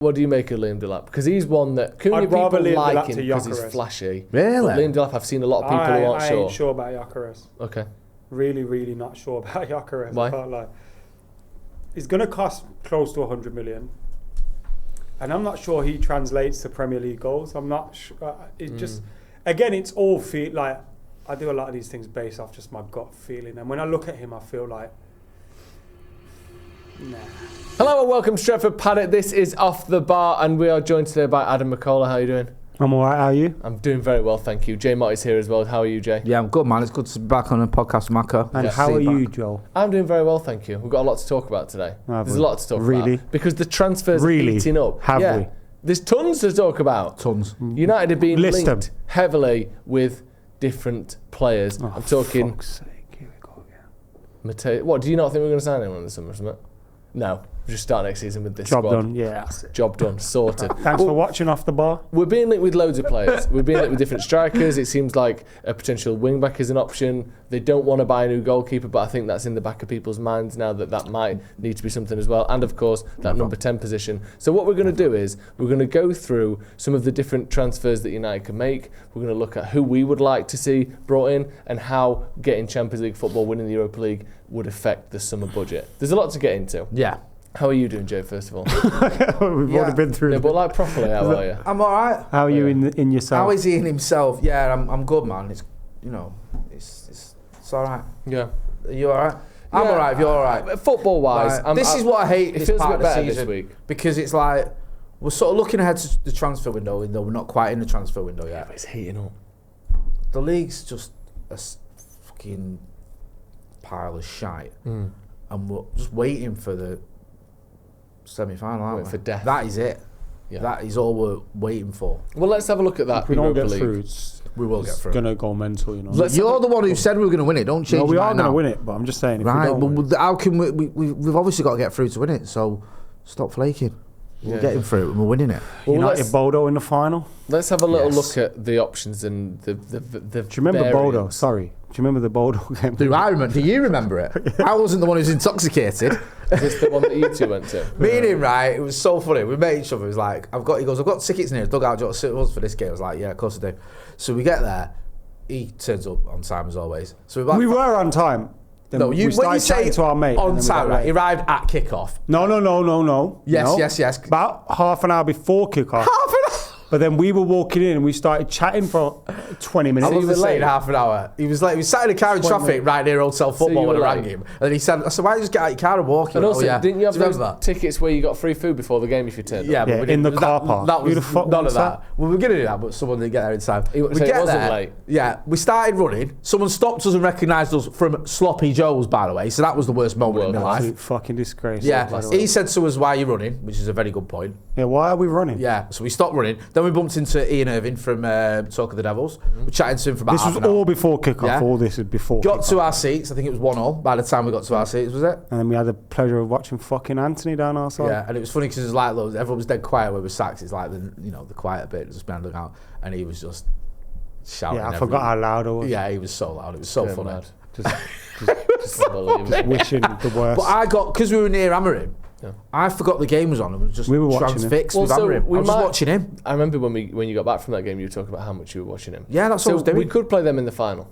What do you make of Liam Delap? Because he's one that Cunha people like him because he's flashy. Really? But Liam Delap, I've seen a lot of people who aren't sure. I ain't sure about Gyökeres. Okay. Really, really not sure about Gyökeres. Why? I can't lie. It's going to cost close to 100 million. And I'm not sure he translates to Premier League goals. I'm not sure. It just, again, it's all feel like, I do a lot of these things based off just my gut feeling. And when I look at him, I feel like, nah. Hello and welcome to Stretford, Paddock. This is Off the Bar and we are joined today by Adam McCullough. How are you doing? I'm all right, how are you? I'm doing very well, thank you. Jay Mott is here as well. How are you, Jay? Yeah, I'm good, man. It's good to be back on a podcast with Mako. And how are you, Joel? I'm doing very well, thank you. We've got a lot to talk about today. There's a lot to talk really? about. Because the transfers are eating up. Have we? There's tons to talk about. Tons. United have been List linked them. heavily with different players. I'm talking... For fuck's sake, here we go again. Mateo. What, do you not think we're going to sign anyone in the summer or something? No. We'll just start next season with this Job squad. done, yeah. Job done, sorted. Thanks for watching Off the Bar. We're being linked with loads of players. We're being linked with different strikers. It seems like a potential wing-back is an option. They don't want to buy a new goalkeeper, but I think that's in the back of people's minds now that might need to be something as well. And, of course, that number 10 position. So what we're going to do is we're going to go through some of the different transfers that United can make. We're going to look at who we would like to see brought in and how getting Champions League football, winning the Europa League, would affect the summer budget. There's a lot to get into. Yeah. How are you doing, Jay, first of all? We've already been through No, it. but like properly, how are you? I'm all right. How are you in yourself? How is he in himself? Yeah, I'm good, man. It's, you know, it's all right. Yeah. Are you all right? I'm all right if you're all right. Football-wise, Right. This is what I hate it this feels a part bit of the better season. this week. Because it's like, we're sort of looking ahead to the transfer window, though we're not quite in the transfer window yet. It's heating up. The league's just a fucking pile of shite. And we're just waiting for the semi-final, aren't we? For death. That is it. Yeah. That is all we're waiting for. Well, let's have a look at that. If we don't Europa get League. through, it's We will get through. going to go mental, you know. You're the one who said we were going to win it. Don't change No, we your are mind going to now. win it, but I'm just saying, if we Right, don't win well, how can we've obviously got to get through to win it, so stop flaking. We're getting through it and we're winning it. Well, United Bodo in the final. Let's have a little Yes. look at the options and the Do you remember Bodo? variants. Sorry. Do you remember the Bodo game? Do I remember? Do you remember it? I wasn't the one who was intoxicated. Is this the one that you two went to? Me and him, right? It was so funny. We met each other. It was like, he goes, I've got tickets near the dugout. Do you want to sit with us for this game? I was like, yeah, of course I do. So we get there. He turns up on time as always. So We were on time. Then No, we when you started say chatting to our mate. and on then we time, got right? He late. arrived at kickoff. No. Yes, No. yes. About half an hour before kickoff. Half an hour. But then we were walking in and we started chatting for 20 minutes. I wasn't were late? saying half an hour. He was late. He was sat in a car in traffic right near Hotel Football you when I were rang late? him. And then he said, I said, why don't you just get out of your car and walk? He And went, also, oh, yeah. didn't you have Do you those remember? tickets where you got free food before the game if you turned up? Yeah, but Yeah, we didn't, in the car park. That was Who the fuck none of wants that. that? We were going to do that, but someone didn't get there in time. So it wasn't late? Yeah, we started running. Someone stopped us and recognised us from Sloppy Joe's, by the way. So that was the worst moment in my life. Absolute fucking disgrace. Yeah, he said to us, why are you running? Which is a very good point. Yeah, why are we running? Yeah, so we stopped running. Then we bumped into Ian Irving from Talk of the Devils. We're chatting to him for about This half was an hour. all before kickoff. Yeah. All this was before Got kickoff. to our seats. I think it was 1-1 by the time we got to our seats, was it? And then we had the pleasure of watching fucking Anthony down our side. Yeah, and it was funny because it was like everyone was dead quiet where we sat. It's like the quiet bit just behind the dugout, and he was just shouting. Yeah, I forgot how loud I was. Yeah, he was so loud. It was so Going funny. mad. Just Unbelievable. wishing the worst. But I got, because we were near Amarim, Yeah. I forgot the game was on and was just We were watching him. transfixed Well, with so Amarim. we I was just might- watching him. I remember when you got back from that game, you were talking about how much you were watching him. Yeah, that's what I was doing. We could play them in the final.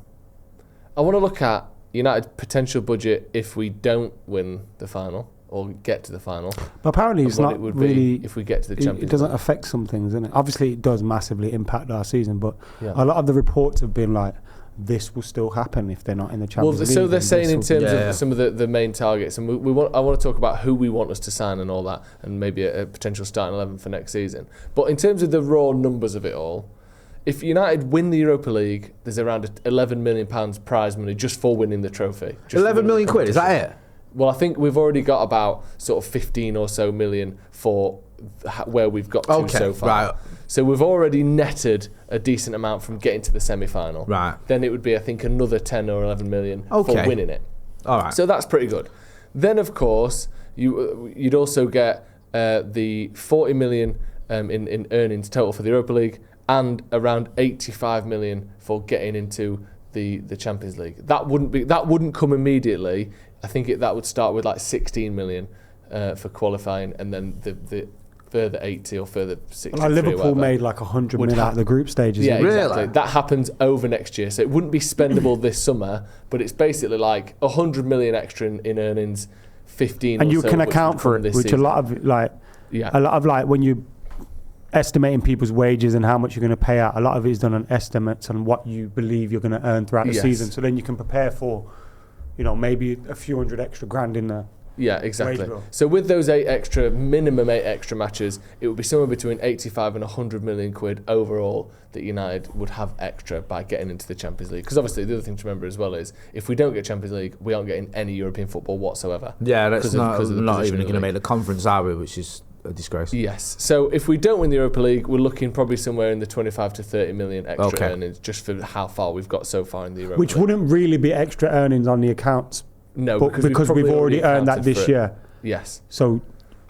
I want to look at United's potential budget if we don't win the final or get to the final. But apparently it's and what not it would really... be if we get to the It Champions doesn't League. affect some things, doesn't it? Obviously, it does massively impact our season, but Yeah. a lot of the reports have been like, this will still happen if they're not in the Well, Champions League. so they're and saying this in will- terms Yeah. of some of the main targets, and I want to talk about who we want us to sign and all that, and maybe a potential starting 11 for next season. But in terms of the raw numbers of it all, if United win the Europa League, there's around £11 million prize money just for winning the trophy. Just for 11 winning million the quid, is that competition. it? Well, I think we've already got about sort of 15 or so million for where we've got to Okay, so far. right. So we've already netted a decent amount from getting to the semi-final. Right. Then it would be, I think, another 10 or 11 million Okay. for winning it. All right. So that's pretty good. Then, of course, you'd also get the 40 million in earnings total for the Europa League and around 85 million for getting into the Champions League. That wouldn't come immediately. I think that would start with like 16 million for qualifying, and then the further 80 or further 63. Like Liverpool or whatever, made like 100 would million out have- of the group stages. Yeah, Really? exactly. That happens over next year, so it wouldn't be spendable this summer, but it's basically like 100 million extra in earnings, 15. And or you so can which account would for come it, this which season. a lot of like when you estimating people's wages and how much you're going to pay out, a lot of it is done on estimates and what you believe you're going to earn throughout the Yes. season. So then you can prepare for, maybe a few hundred extra grand in there. Yeah, exactly. Wage bill. So with those minimum eight extra matches, it would be somewhere between 85 and 100 million quid overall that United would have extra by getting into the Champions League. Because obviously the other thing to remember as well is if we don't get Champions League, we aren't getting any European football whatsoever. Yeah, that's not because of the even position of going the to league. make the conference, are we? Which is a disgrace. Yes. So if we don't win the Europa League, we're looking probably somewhere in the 25 to 30 million extra earnings just for how far we've got so far in the Europa Which League. wouldn't really be extra earnings on the accounts. No, but because we've already earned that accounted this for it. year. Yes. So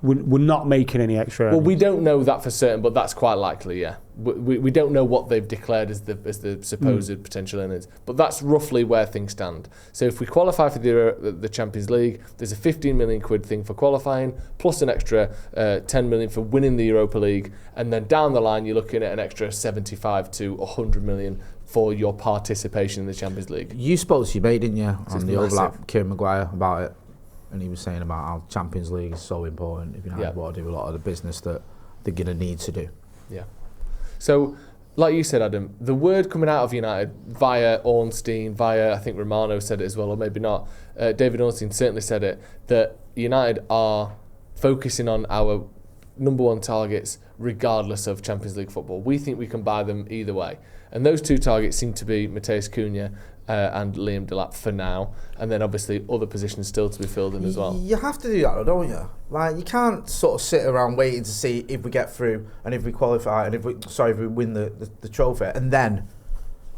we're not making any extra earnings. Well, we don't know that for certain, but that's quite likely, yeah. We don't know what they've declared as the supposed potential earnings, but that's roughly where things stand. So if we qualify for the Champions League, there's a 15 million quid thing for qualifying, plus an extra 10 million for winning the Europa League, and then down the line you're looking at an extra 75 to 100 million for your participation in the Champions League. You spoke to your mate, didn't you, on the massive. overlap, Kieran Maguire, about it, and he was saying about how Champions League is so important if United want to do a lot of the business that they're going to need to do. Yeah. So, like you said, Adam, the word coming out of United via Ornstein, via, I think Romano said it as well, or maybe not, David Ornstein certainly said it, that United are focusing on our number one targets regardless of Champions League football. We think we can buy them either way. And those two targets seem to be Matheus Cunha and Liam Delap for now, and then obviously other positions still to be filled in as well. You have to do that, though, don't you? Like, you can't sort of sit around waiting to see if we get through and if we qualify and if we win the trophy and then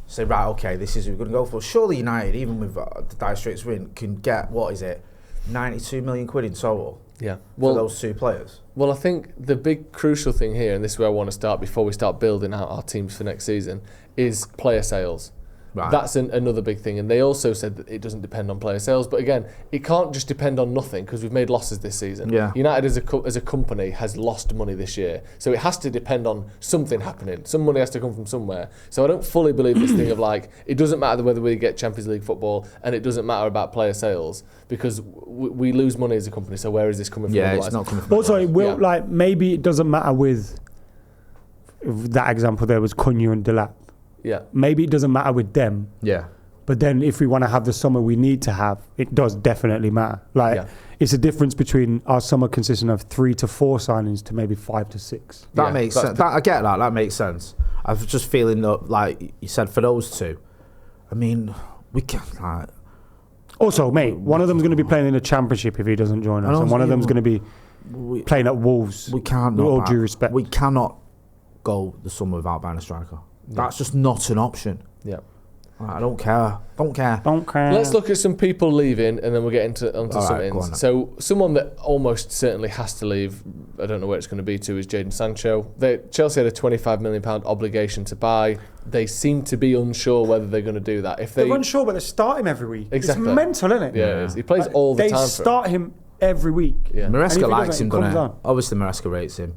say, right, okay, this is who we're going to go for. Surely United, even with the Dire Straits win, can get, 92 million quid in total for those two players. Well, I think the big crucial thing here, and this is where I want to start before we start building out our teams for next season, is player sales. Right. That's another big thing. And they also said that it doesn't depend on player sales. But again, it can't just depend on nothing because we've made losses this season. Yeah. United as a company has lost money this year. So it has to depend on something happening. Some money has to come from somewhere. So I don't fully believe this thing of like, it doesn't matter whether we get Champions League football and it doesn't matter about player sales because we lose money as a company. So where is this coming from? Yeah, otherwise? it's not coming from Also, it will, Yeah. maybe it doesn't matter with that example there was Cunha and Delap. Yeah. Maybe it doesn't matter with them. Yeah. But then if we want to have the summer we need to have, it does definitely matter. It's a difference between our summer consisting of 3 to 4 signings to maybe 5 to 6. That makes sense. I get that. That makes sense. I was just feeling that, like you said, for those two, I mean, we can. Also, mate, one of them's going to be playing in the Championship if he doesn't join us, and one of them's going to be playing at Wolves. We can't. With all due respect, we cannot go the summer without buying a striker. That's just not an option. Yeah. I don't care. Don't care. Let's look at some people leaving and then we'll get onto some right, ins. So someone that almost certainly has to leave, I don't know where it's going to be to, is Jadon Sancho. Chelsea had a £25 million obligation to buy. They seem to be unsure whether they're going to do that. They're unsure, but they start him every week. Exactly. It's mental, isn't it? Yeah, it is. He plays all the time. They start him every week. Yeah. Maresca likes him, doesn't doesn't he? he? Obviously, Maresca rates him.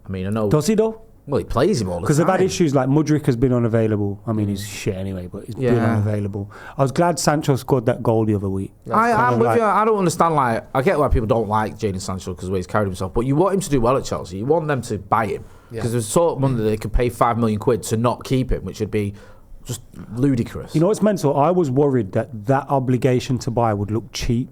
I mean, I know. Does he though? Well, he plays him all the time. Because they've had issues like Mudryk has been unavailable. I mean, he's shit anyway, but he's been unavailable. I was glad Sancho scored that goal the other week. I'm with you. I don't understand. Like, I get why people don't like Jadon Sancho because of the way he's carried himself, but you want him to do well at Chelsea. You want them to buy him because there's sort of money that they could pay £5 million to not keep him, which would be just ludicrous. You know what's mental? I was worried that obligation to buy would look cheap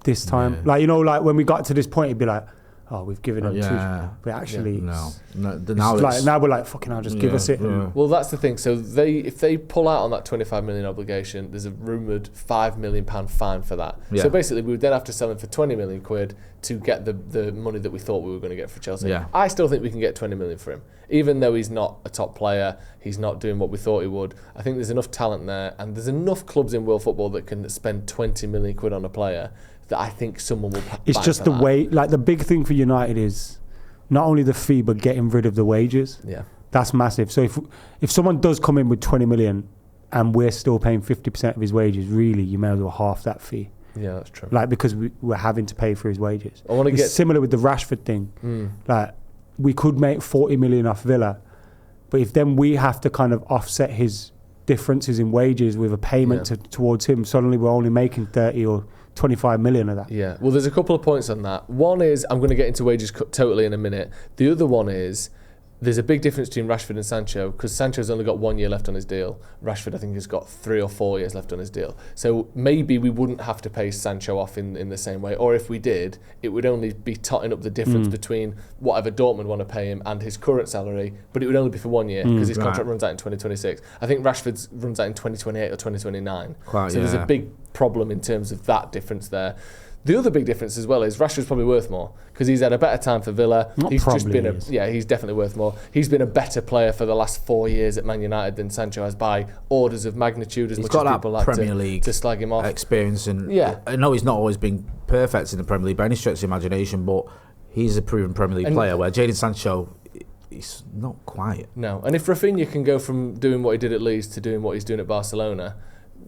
this time. Yeah. Like when we got to this point, it'd be like, oh, we've given him Yeah. 2. But actually, No. now we're like, fucking hell, just give us it. Yeah. Well, that's the thing. So if they pull out on that 25 million obligation, there's a rumoured £5 million fine for that. Yeah. So basically, we would then have to sell him for 20 million quid to get the money that we thought we were going to get for Chelsea. Yeah. I still think we can get 20 million for him, even though he's not a top player. He's not doing what we thought he would. I think there's enough talent there, and there's enough clubs in world football that can spend 20 million quid on a player that I think someone will buy. It's just the way, like the big thing for United is not only the fee, but getting rid of the wages. Yeah. That's massive. So if someone does come in with 20 million and we're still paying 50% of his wages, really, you may as well half that fee. Yeah, that's true. Like, because we're having to pay for his wages. I want to It's get similar with the Rashford thing. Like, we could make 40 million off Villa, but if then we have to kind of offset his differences in wages with a payment towards him, suddenly we're only making 30 or 25 million of that. Yeah, well, there's a couple of points on that. One is, I'm going to get into wages totally in a minute. The other one is, there's a big difference between Rashford and Sancho, because Sancho's only got 1 year left on his deal. Rashford, I think, has got 3 or 4 years left on his deal. So maybe we wouldn't have to pay Sancho off in the same way, or if we did, it would only be totting up the difference between whatever Dortmund want to pay him and his current salary, but it would only be for 1 year, because his contract runs out in 2026. I think Rashford's runs out in 2028 or 2029. There's a big problem in terms of that difference there. The other big difference as well is Rashford's probably worth more because he's had a better time for Villa. He's definitely worth more. He's been a better plaer for the last 4 years at Man United than Sancho has by orders of magnitude. As much as people like Premier League to slag him off. Experience, and I know he's not always been perfect in the Premier League by any stretch of the imagination, but he's a proven Premier League player. Where Jadon Sancho, he's not quite. No, and if Rafinha can go from doing what he did at Leeds to doing what he's doing at Barcelona,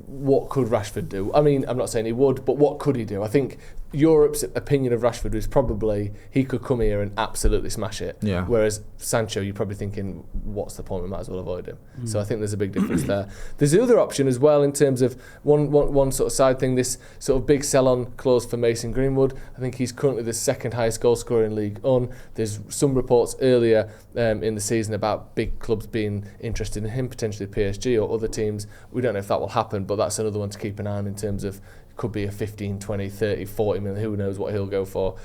what could Rashford do? I mean, I'm not saying he would, but what could he do? I think Europe's opinion of Rashford was probably he could come here and absolutely smash it. Yeah. Whereas Sancho, you're probably thinking, what's the point? We might as well avoid him. So I think there's a big difference there. There's the other option as well in terms of one sort of side thing, this sort of big sell-on clause for Mason Greenwood. I think he's currently the second highest goal scorer in League One. There's some reports earlier in the season about big clubs being interested in him, potentially PSG or other teams. We don't know if that will happen, but that's another one to keep an eye on in terms of could be a 15, 20, 30, 40 million, who knows what he'll go for,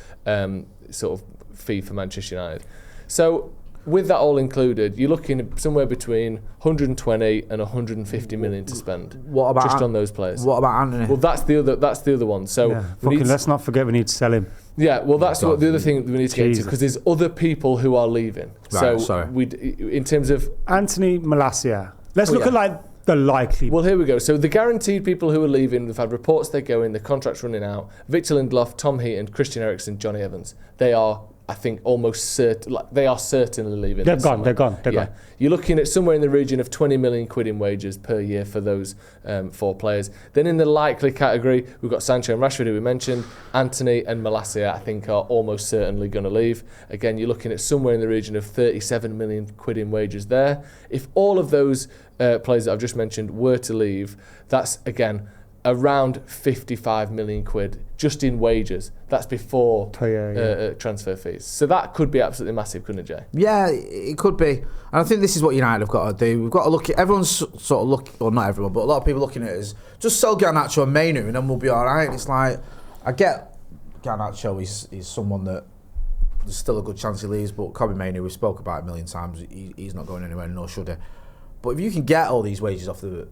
sort of fee for Manchester United. So with that all included, you're looking at somewhere between 120 and 150 million to spend. What about just on those players? What about Anthony? Well, that's the other one. So let's not forget we need to sell him. Yeah, well, that's what the other thing that we need to get into, because there's other people who are leaving. Right, so in terms of Anthony Malacia, let's look at the likely. Well, here we go. So the guaranteed people who are leaving, we've had reports they're going, the contract's running out. Victor Lindelof, Tom Heaton, Christian Eriksen, Johnny Evans. They are, I think, almost certain. They are certainly leaving. They're gone. Gone. You're looking at somewhere in the region of 20 million quid in wages per year for those 4 players. Then in the likely category, we've got Sancho and Rashford, who we mentioned. Anthony and Malacia, I think, are almost certainly going to leave. Again, you're looking at somewhere in the region of 37 million quid in wages there. If all of those players that I've just mentioned were to leave, that's, again, around 55 million quid just in wages. That's before transfer fees. So that could be absolutely massive, couldn't it, Jay? Yeah, it could be. And I think this is what United have got to do. We've got to look at, everyone's sort of looking, well, not everyone, but a lot of people looking at it as just sell Garnacho and Mainu and then we'll be all right. It's like, I get Garnacho is someone that there's still a good chance he leaves, but Kobe Mainu, we spoke about it a million times, he's not going anywhere, nor should he. But if you can get all these wages off the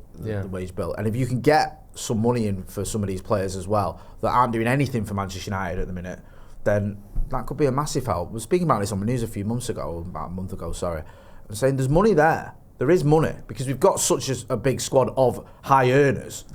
wage bill, and if you can get some money in for some of these players as well that aren't doing anything for Manchester United at the minute, then that could be a massive help. We were speaking about this on the news about a month ago, and saying there's money there. There is money, because we've got such a big squad of high earners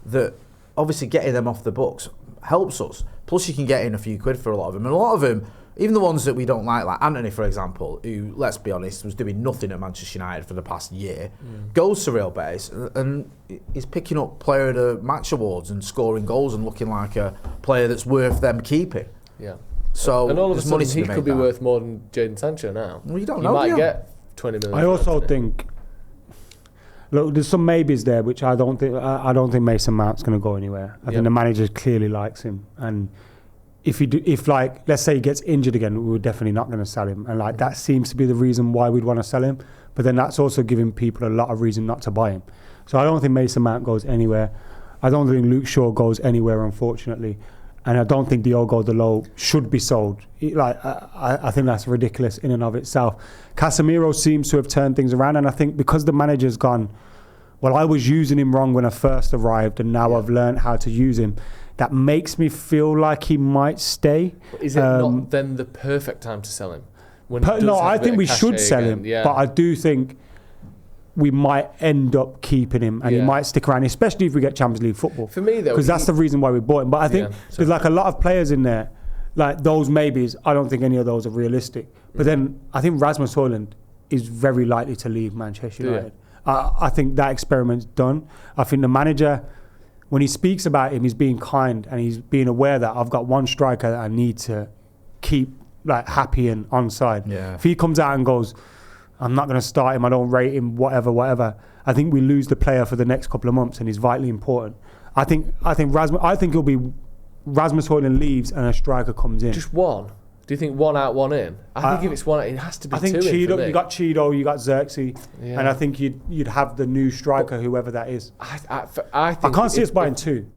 that obviously getting them off the books helps us. Plus you can get in a few quid for a lot of them. And a lot of them, even the ones that we don't like Anthony, for example, who, let's be honest, was doing nothing at Manchester United for the past year, goes to Real Base and is picking up Player of the Match awards and scoring goals and looking like a player that's worth them keeping. Yeah. So and all of a sudden he could be worth more than Jadon Sancho now. Well, you don't know. He might get 20 million. I also think, look, there's some maybes there, which I don't think Mason Mount's going to go anywhere. I think the manager clearly likes him, and if let's say he gets injured again, we're definitely not going to sell him, and that seems to be the reason why we'd want to sell him. But then that's also giving people a lot of reason not to buy him. So I don't think Mason Mount goes anywhere. I don't think Luke Shaw goes anywhere, unfortunately, and I don't think Diogo Dalot should be sold. I think that's ridiculous in and of itself. Casemiro seems to have turned things around, and I think because the manager's gone, well, I was using him wrong when I first arrived, and now I've learned how to use him. That makes me feel like he might stay. Is it not then the perfect time to sell him? I think we should sell him, but I do think we might end up keeping him, and he might stick around, especially if we get Champions League football. For me, though, because that's the reason why we bought him. But I think there's a lot of players in there, like those maybes. I don't think any of those are realistic. But then I think Rasmus Højlund is very likely to leave Manchester United. I think that experiment's done. I think the manager, when he speaks about him, he's being kind and he's being aware that I've got one striker that I need to keep like happy and on side. Yeah. If he comes out and goes, I'm not going to start him, I don't rate him, whatever, I think we lose the player for the next couple of months, and he's vitally important. I think it'll be Rasmus Højlund leaves and a striker comes in. Just one. Do you think one out, one in? I think if it's one, it has to be two. I think Cheeto, you got Cheeto, you got Xerxes, yeah. and I think you'd have the new striker, whoever that is. I can't see us buying two.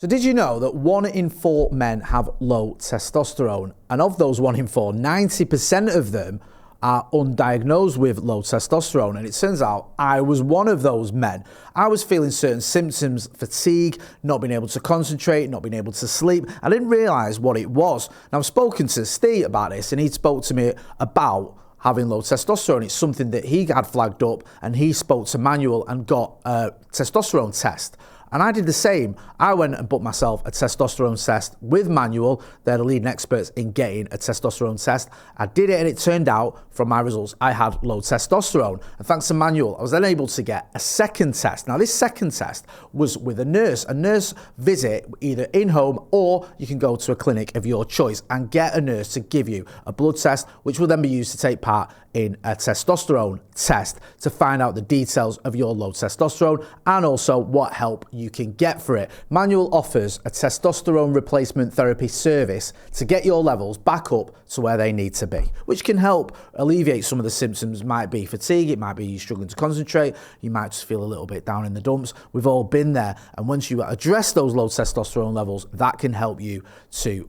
So did you know that 1 in 4 men have low testosterone? And of those 1 in 4, 90% of them are undiagnosed with low testosterone. And it turns out I was one of those men. I was feeling certain symptoms, fatigue, not being able to concentrate, not being able to sleep. I didn't realise what it was. Now I've spoken to Steve about this, and he spoke to me about having low testosterone. It's something that he had flagged up, and he spoke to Manuel and got a testosterone test. And I did the same. I went and booked myself a testosterone test with Manuel. They're the leading experts in getting a testosterone test. I did it, and it turned out from my results I had low testosterone. And thanks to Manuel, I was then able to get a second test. Now this second test was with a nurse visit either in home, or you can go to a clinic of your choice and get a nurse to give you a blood test, which will then be used to take part in a testosterone test to find out the details of your low testosterone and also what help you can get for it. Manuel offers a testosterone replacement therapy service to get your levels back up to where they need to be, which can help alleviate some of the symptoms. Might be fatigue, it might be you struggling to concentrate, you might just feel a little bit down in the dumps. We've all been there, and once you address those low testosterone levels, that can help you to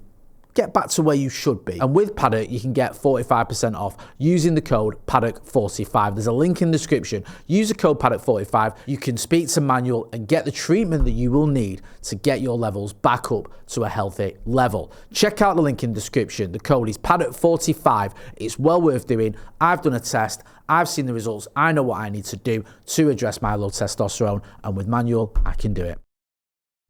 get back to where you should be. And with Paddock, you can get 45% off using the code Paddock45. There's a link in the description. Use the code Paddock45. You can speak to Manuel and get the treatment that you will need to get your levels back up to a healthy level. Check out the link in the description. The code is Paddock45. It's well worth doing. I've done a test. I've seen the results. I know what I need to do to address my low testosterone. And with Manuel, I can do it.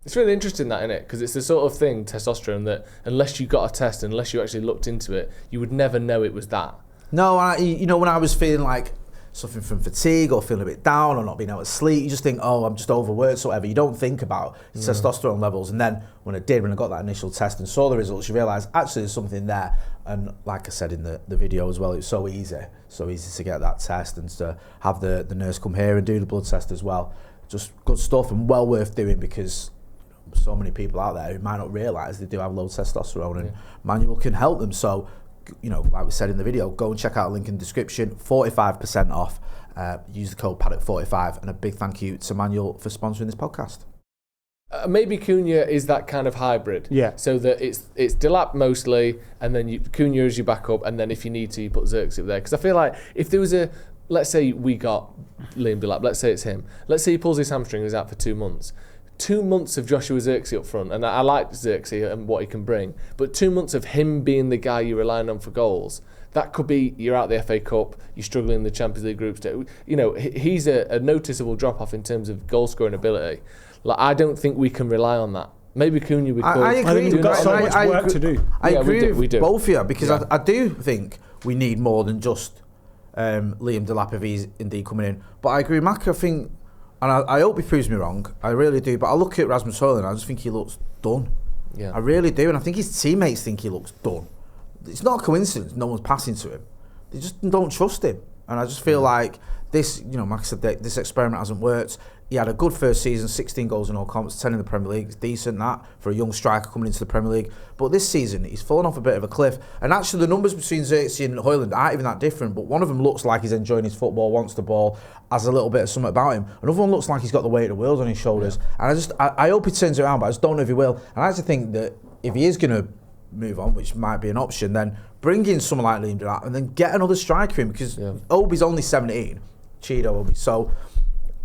It's really interesting, that, isn't it? Because it's the sort of thing, testosterone, that unless you got a test, unless you actually looked into it, you would never know it was that. No, when I was feeling like suffering from fatigue or feeling a bit down or not being able to sleep, you just think, oh, I'm just overworked or whatever. You don't think about testosterone levels. And then when I got that initial test and saw the results, you realise actually there's something there. And like I said in the video as well, it's so easy to get that test and to have the nurse come here and do the blood test as well. Just good stuff and well worth doing, because so many people out there who might not realise they do have low testosterone, and Manuel can help them. So, like we said in the video, go and check out the link in the description. 45% off. Use the code Paddock45, and a big thank you to Manuel for sponsoring this podcast. Maybe Cunha is that kind of hybrid. Yeah. So that it's Delap mostly, and then Cunha is your backup, and then if you need to, you put Xerxes up there. Because I feel like if there was let's say we got Liam Delap, let's say it's him. Let's say he pulls his hamstring and is out for 2 months. 2 months of Joshua Xerxes up front, and I like Xerxes and what he can bring, but 2 months of him being the guy you're relying on for goals, that could be you're out the FA Cup, you're struggling in the Champions League group stage. He's a noticeable drop-off in terms of goal-scoring ability. Like, I don't think we can rely on that. Maybe Cunha we could. I agree. I think we've got so much work to do. I agree we do. with both of you, because I do think we need more than just Liam Delap if he's indeed coming in. But I agree with Mac. I think, and I hope he proves me wrong, I really do, but I look at Rasmus Højlund and I just think he looks done. Yeah. I really do, and I think his teammates think he looks done. It's not a coincidence no one's passing to him. They just don't trust him. And I just feel like this, Max said that this experiment hasn't worked. He had a good first season, 16 goals in all comps, 10 in the Premier League. It's decent, that, for a young striker coming into the Premier League. But this season, he's fallen off a bit of a cliff. And actually, the numbers between Xerxes and Højlund aren't even that different. But one of them looks like he's enjoying his football, wants the ball, has a little bit of something about him. Another one looks like he's got the weight of the world on his shoulders. Yeah. And I hope he turns it around, but I just don't know if he will. And I actually think that if he is going to move on, which might be an option, then bring in someone like Liam Delap and then get another striker in, because Obi's only 17. Cheeto Obi. So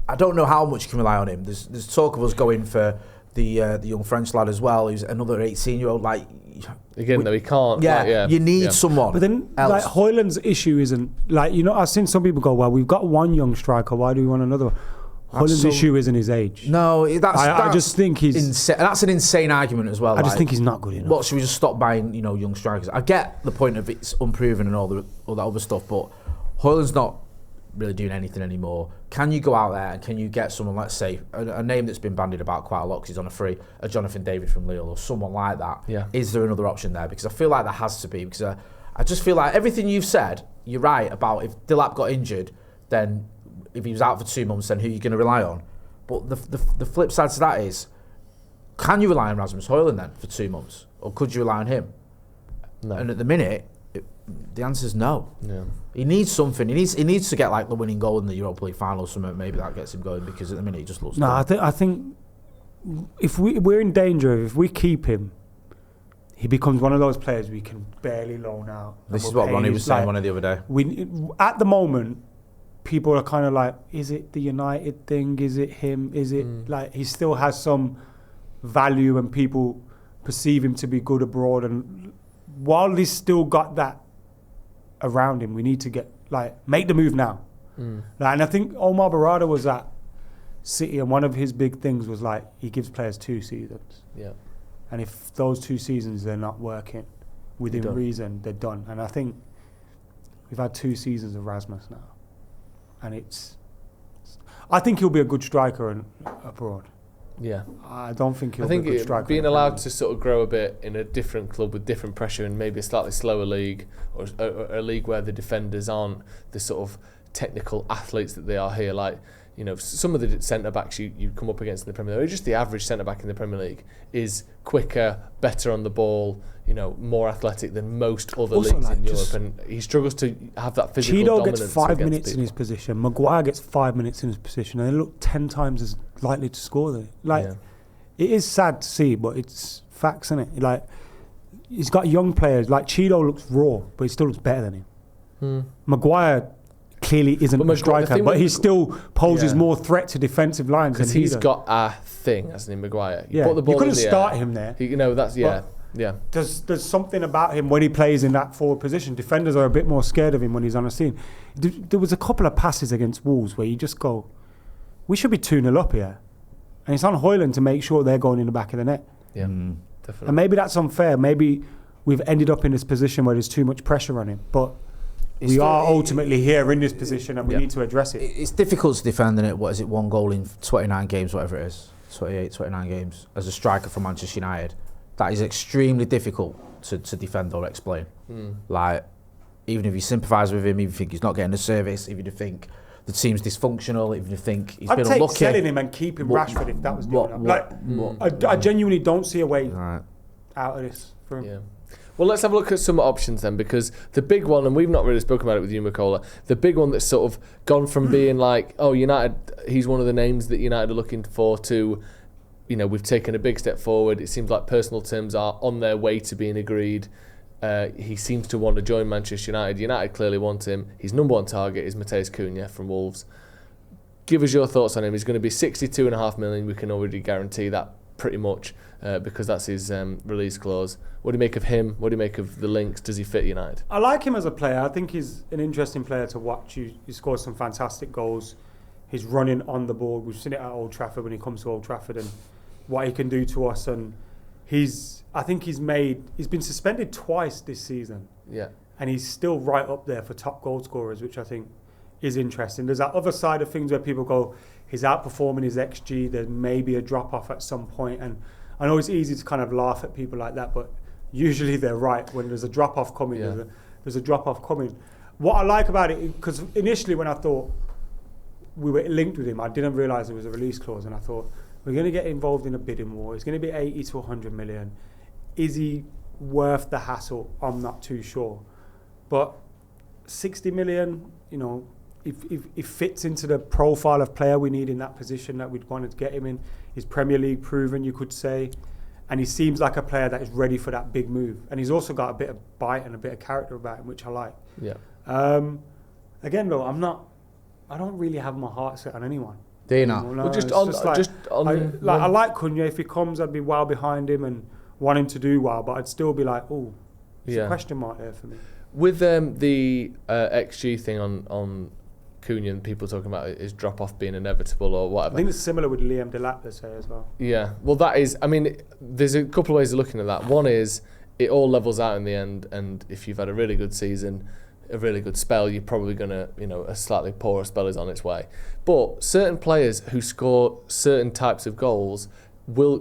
I don't know how much you can rely on him. There's talk of us going for the young French lad as well, who's another 18-year-old. Like, again, though, he can't. Yeah, you need someone. But then, else. like, Højlund's issue isn't like, I've seen some people go, well, we've got one young striker, why do we want another one? Højlund's issue isn't his age. No, I just think he's that's an insane argument as well. I just think he's not good enough. What, should we just stop buying, young strikers? I get the point of it's unproven and all that other stuff, but Højlund's not really doing anything anymore. Can you go out there and can you get someone, let's say, a name that's been bandied about quite a lot because he's on a free, a Jonathan David from Lille or someone like that? Yeah. Is there another option there? Because I feel like there has to be, because I just feel like everything you've said, you're right about if Delap got injured, then if he was out for 2 months, then who are you going to rely on? But the flip side to that is, can you rely on Rasmus Højlund then for 2 months? Or could you rely on him? No. And at the minute, the answer is no. Yeah. He needs something. He needs to get like the winning goal in the Europa League final or something. Maybe that gets him going, because at the minute he just looks. No, I think if we're in danger, if we keep him, he becomes one of those players we can barely loan out. This is what Ronnie was saying one of the other day. At the moment, people are kind of like, is it the United thing? Is it him? Is it like he still has some value and people perceive him to be good abroad? And while he's still got that around him, we need to make the move now. And I think Omar Barada was at City, and one of his big things was like he gives players 2 seasons. Yeah. And if those 2 seasons they're not working within reason, they're done. And I think we've had 2 seasons of Rasmus now, and I think he'll be a good striker abroad. Yeah. I don't think he'll be a good striker. Being allowed to sort of grow a bit in a different club with different pressure and maybe a slightly slower league, or a league where the defenders aren't the sort of technical athletes that they are here, like, you know, some of the centre-backs you come up against in the Premier League, or just the average centre-back in the Premier League, is quicker, better on the ball, you know, more athletic than most other also, leagues in Europe, and he struggles to have that physical dominance. Cheeto gets 5 minutes in his position, Maguire gets 5 minutes in his position, and they look 10 times as likely to score there. It is sad to see, but it's facts, isn't it? Like, he's got young players, like Cheeto looks raw, but he still looks better than him. Maguire clearly isn't a striker, but he still poses more threat to defensive lines than he's got a thing, hasn't he, Maguire? You couldn't start him there. There's something about him when he plays in that forward position. Defenders are a bit more scared of him when he's on a scene. There was a couple of passes against Wolves where you just go, we should be 2-0 up here. And it's on Højlund to make sure they're going in the back of the net. Yeah, definitely. And maybe that's unfair. Maybe we've ended up in this position where there's too much pressure on him. But we are ultimately here in this position, and we need to address it. It's difficult to defend, isn't it? What is it, 1 goal in 29 games, whatever it is, 28, 29 games, as a striker for Manchester United. That is extremely difficult to defend or explain. Like, even if you sympathise with him, even if you think he's not getting the service, even if you think the team's dysfunctional, even if you think he's been unlucky. I'd take selling him and keeping Rashford if that was the I genuinely don't see a way out of this for him. Yeah. Well, let's have a look at some options then, because the big one, and we've not really spoken about it with you, Makola, the big one that's sort of gone from being like, oh, United, he's one of the names that United are looking for, to, you know, we've taken a big step forward. It seems like personal terms are on their way to being agreed. He seems to want to join Manchester United. United clearly want him. His number 1 target is Matheus Cunha from Wolves. Give us your thoughts on him. He's going to be 62.5 million. We can already guarantee that pretty much, because that's his release clause. What do you make of him? What do you make of the links? Does he fit United? I like him as a player. I think he's an interesting player to watch. He scores some fantastic goals. He's running on the ball. We've seen it at Old Trafford when he comes to Old Trafford, and what he can do to us. And he's been suspended twice this season. Yeah. And he's still right up there for top goal scorers, which I think is interesting. There's that other side of things where people go, he's outperforming his XG. There may be a drop-off at some point. And I know it's easy to kind of laugh at people like that, but usually they're right. When there's a drop-off coming, there's a drop-off coming. What I like about it, because initially when I thought we were linked with him, I didn't realise there was a release clause, and I thought, we're going to get involved in a bidding war. It's going to be 80 to 100 million. Is he worth the hassle? I'm not too sure. But 60 million, you know, if fits into the profile of player we need in that position that we'd want to get him in. He's Premier League proven, you could say. And he seems like a player that is ready for that big move. And he's also got a bit of bite and a bit of character about him, which I like. Yeah. Again, though, I don't really have my heart set on anyone. Do you not? No, I like Cunha. If he comes, I'd be well behind him and want him to do well. But I'd still be like, oh, there's a question mark there for me. With the XG thing on Cunha, and people talking about his drop-off being inevitable or whatever. I think it's similar with Liam Delap, they say, as well. Yeah. Well, that is... I mean, there's a couple of ways of looking at that. One is, it all levels out in the end, and if you've had a really good season, a really good spell, you're probably going to, a slightly poorer spell is on its way. But certain players who score certain types of goals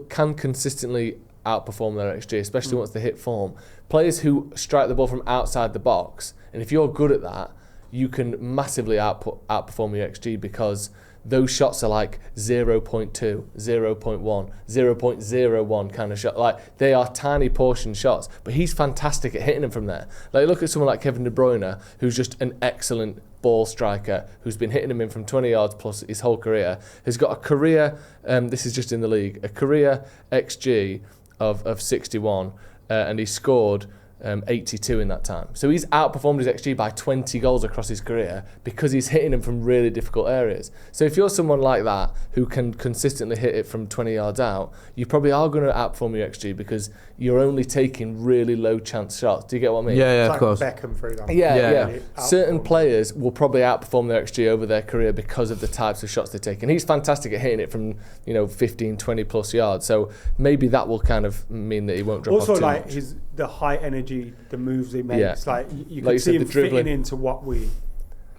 can consistently outperform their XG, especially once they hit form. Players who strike the ball from outside the box, and if you're good at that, you can massively outperform your XG, because those shots are like 0.2, 0.1, 0.01 kind of shot. Like, they are tiny portion shots, but he's fantastic at hitting them from there. Like, look at someone like Kevin De Bruyne, who's just an excellent ball striker, who's been hitting them in from 20 yards plus his whole career, has got a career, this is just in the league, a career XG of 61, and he scored 82 in that time. So he's outperformed his XG by 20 goals across his career because he's hitting them from really difficult areas. So if you're someone like that who can consistently hit it from 20 yards out, you probably are going to outperform your XG because you're only taking really low chance shots. Do you get what I mean? Yeah, It's of course. Beckham, for example. Yeah. Certain players will probably outperform their XG over their career because of the types of shots they take. And he's fantastic at hitting it from 15, 20 plus yards. So maybe that will kind of mean that he won't drop Also, off too like much. the high energy, the moves he makes. Yeah. Like you Like can you see said, him the dribbling. fitting into what we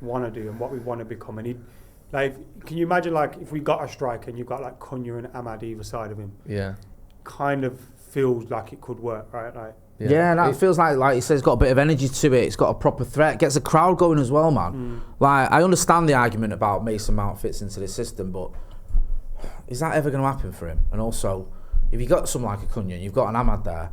want to do and what we want to become. And can you imagine like if we got a striker and you've got like Cunha and Ahmad either side of him? Yeah. Kind of feels like it could work, right? Like. Yeah, and that feels like you said, it's got a bit of energy to it. It's got a proper threat. Gets the crowd going as well, man. Like, I understand the argument about Mason Mount fits into the system, but is that ever going to happen for him? And also, if you got someone like a Cunha and you've got an Ahmad there,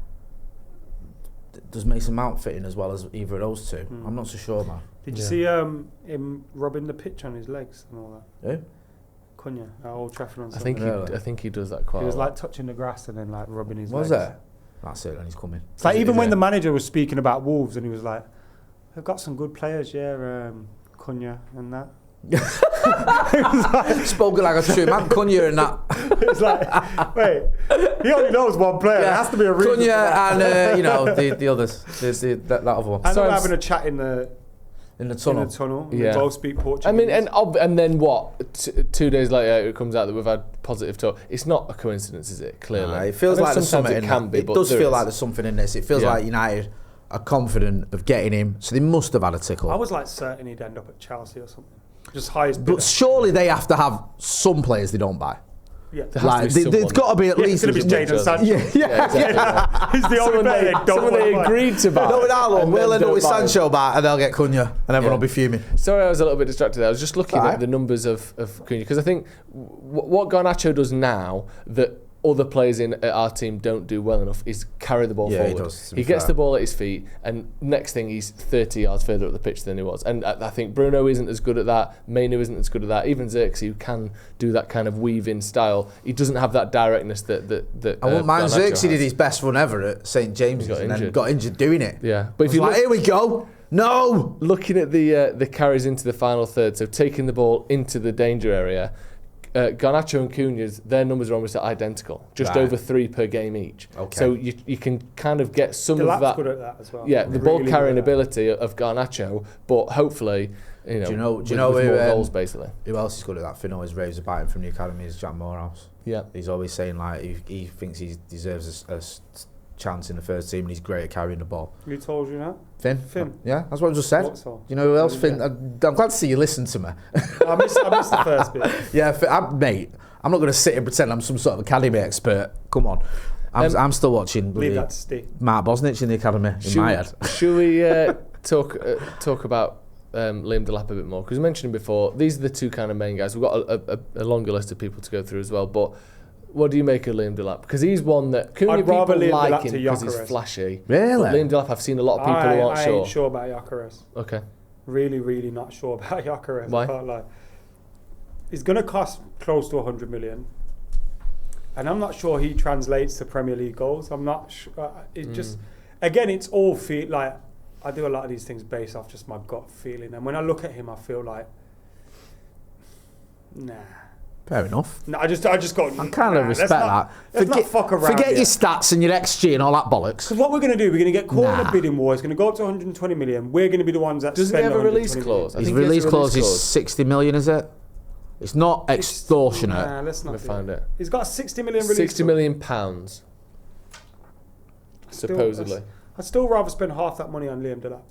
does Mason Mount fit in as well as either of those two? I'm not so sure, man. Did you see him rubbing the pitch on his legs and all that? Yeah. Cunha at Old Trafford on I think Sunday. I think he does that quite He was a lot. like touching the grass and then like rubbing his Was legs. it? That's it, and he's coming. It's like even Is when it? the manager was speaking about Wolves and he was like, they've got some good players, Cunha and that. Spoken like a true man, Cunha and that. It's like, wait, he only knows one player. There has to be a reason. Cunha for that. and the others, that other one. And they were So having a chat in the tunnel. tunnel. Yeah. They both speak Portuguese. I mean, and then what? 2 days later, it comes out that we've had positive talk. It's not a coincidence, is it? Clearly, It feels I know like there's sometimes something it in can that. be, It but does there feel is. like there's something in this. It feels Yeah. like United are confident of getting him, so they must have had a tickle. I was like certain he'd end up at Chelsea or something. Just highest bidder. But surely they have to have some players they don't buy. Yeah. There has to be There's someone. got to be at Yeah, least. it's going to be Jadon Sancho. Yeah, Yeah, exactly, yeah. He's the only Someone player they, they don't someone want they to buy. agreed to buy. No, and we'll then end up don't with buy him. Sancho back, and they'll get Cunha, and everyone Yeah. will be fuming. Sorry, I was a little bit distracted there. I was just looking Alright. at the numbers of Cunha, because I think what Garnacho does now that other players at our team don't do well enough is carry the ball Yeah, he forward. does, to be He gets fair. the ball at his feet, and next thing he's 30 yards further up the pitch than he was. And I think Bruno isn't as good at that. Mainu isn't as good at that. Even Xerxes, who can do that kind of weave-in style, he doesn't have that directness that I wouldn't mind Garnacho Xerxes has. did his best run ever at St James's He got and then injured. got injured doing it. Yeah, but if It's you like, look, here we go. No. looking at the carries into the final third, so taking the ball into the danger area, Garnacho and Cunha's, their numbers are almost identical, just Right. over 3 per game each. Okay. So you can kind of get some Delap's of that. good at that as well. Yeah, the Really ball good carrying at that. ability of Garnacho, but hopefully, Do you know with who, more goals basically. Who else is good at that? Finn always raves about him from the academy is Jack Morehouse. Yeah. He's always saying like he thinks he deserves a chance in the first team, and he's great at carrying the ball. Who told you that? Finn? Yeah, that's what I just said. Thought so. You know who else? Yeah. Finn. I'm glad to see you listen to me. I missed the first bit. Yeah, mate. I'm not going to sit and pretend I'm some sort of academy expert. Come on. I'm still watching Leave that to Steve. Mark Bosnich in the academy in my head. Should we talk about Liam Delap a bit more? Because we mentioned him before. These are the two kind of main guys. We've got a longer list of people to go through as well. But what do you make of Liam Delap? Because he's one that Cunha I'd rather people Liam like Delap him to because he's Gyökeres. flashy. Really? But Liam Delap, I've seen a lot of people who aren't I sure. ain't sure about Gyökeres. Okay. Really, really not sure about Gyökeres. Why? I can't lie. He's going to cost close to 100 million. And I'm not sure he translates to Premier League goals. I'm not sure. Just, again, it's all like, I do a lot of these things based off just my gut feeling. And when I look at him, I feel like, nah. Fair enough. No, I just got. I kind of respect that. Let's not fuck around. Forget here. your stats and your XG and all that bollocks. Because what we're going to do, we're going to get caught in Nah. a bidding war. It's going to go up to 120 million. We're going to be the ones that Doesn't he spend have a release 120 clause? I His think he has a release clause is clause. 60 million, is it? It's not extortionate. Nah, let's not Let me do find it. He's got a 60 million release 60 clause. million pounds, supposedly. I'd still rather spend half that money on Liam Delap.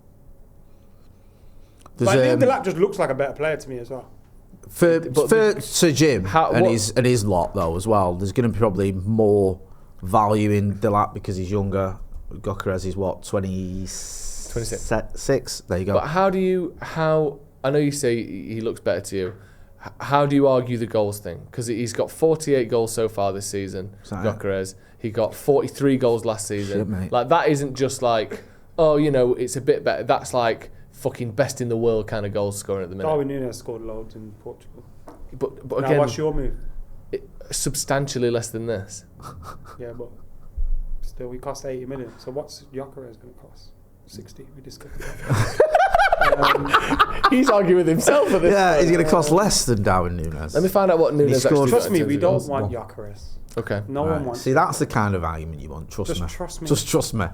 Liam Delap just looks like a better player to me as well. For Sir Jim and his lot though as well, there's going to be probably more value in Delap because he's younger. Gyökeres is what, 26? There you go. But how I know you say he looks better to you. How do you argue the goals thing? Because he's got 48 goals so far this season, Gyökeres. He got 43 goals last season. Shit, like, that isn't just like, oh, you know, it's a bit better. That's like fucking best in the world kind of goal scoring at the minute. Darwin Núñez scored loads in Portugal. But Now, again, what's your move? Substantially less than this. Yeah, but still, we cost 80 million. So what's Gyökeres going to cost? 60. We discussed that. He's arguing with himself at this point. He's going to cost less than Darwin Núñez. Let me find out what Núñez actually got. Trust me, in we terms don't of goals. want Gyökeres. Okay. No one wants. See, that's the kind of argument you want. Trust me. Just trust me.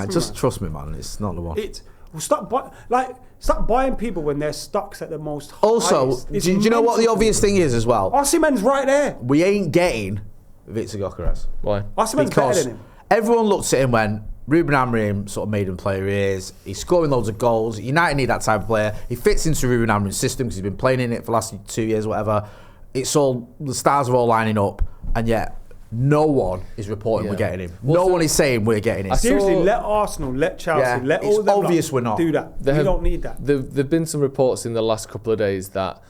Just trust me, man. It's not the one. Stop buying people when their stock's at the most Also, highest. do you know what the obvious thing is as well? Osimhen's right there. We ain't getting Victor Gyökeres. Why? Osimhen's better than him. Everyone looked at him when Ruben Amorim sort of made him player he is. He's scoring loads of goals. United need that type of player. He fits into Ruben Amorim's system because he's been playing in it for the last 2 years, whatever. It's all, the stars are all lining up, and yet no one is reporting we're getting him. No one is saying we're getting him. Seriously, let Arsenal, let Chelsea, let all it's them obvious we're not. do that. We don't need that. There've been some reports in the last couple of days that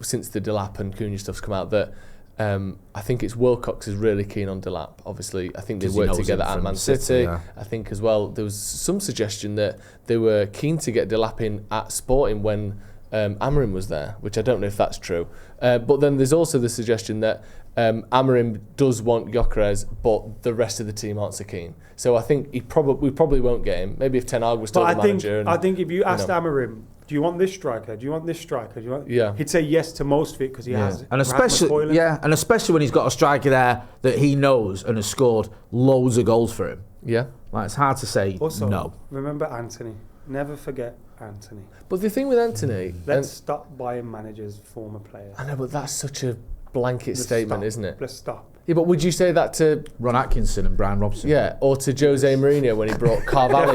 since the Delap and Cunha stuff's come out that I think it's Wilcox is really keen on Delap. Obviously, I think they worked together at Man City. I think as well there was some suggestion that they were keen to get Delap in at Sporting when Amorim was there, which I don't know if that's true. But then there's also the suggestion that Amorim does want Gyökeres, but the rest of the team aren't so keen. So I think we probably won't get him. Maybe if Ten Hag was still the manager. I think if you asked Amorim, do you want this striker? Do you want this striker? Do you want? Yeah. He'd say yes to most of it because he has. And especially when he's got a striker there that he knows and has scored loads of goals for him. Yeah. Like, it's hard to say also, no. Remember Anthony. Never forget Anthony. But the thing with Anthony, let's stop buying managers, former players. I know, but that's such a blanket statement, isn't it? Let's stop. Yeah, but would you say that to Ron Atkinson and Brian Robson? Yeah, or to Jose Mourinho when he brought Carvalho?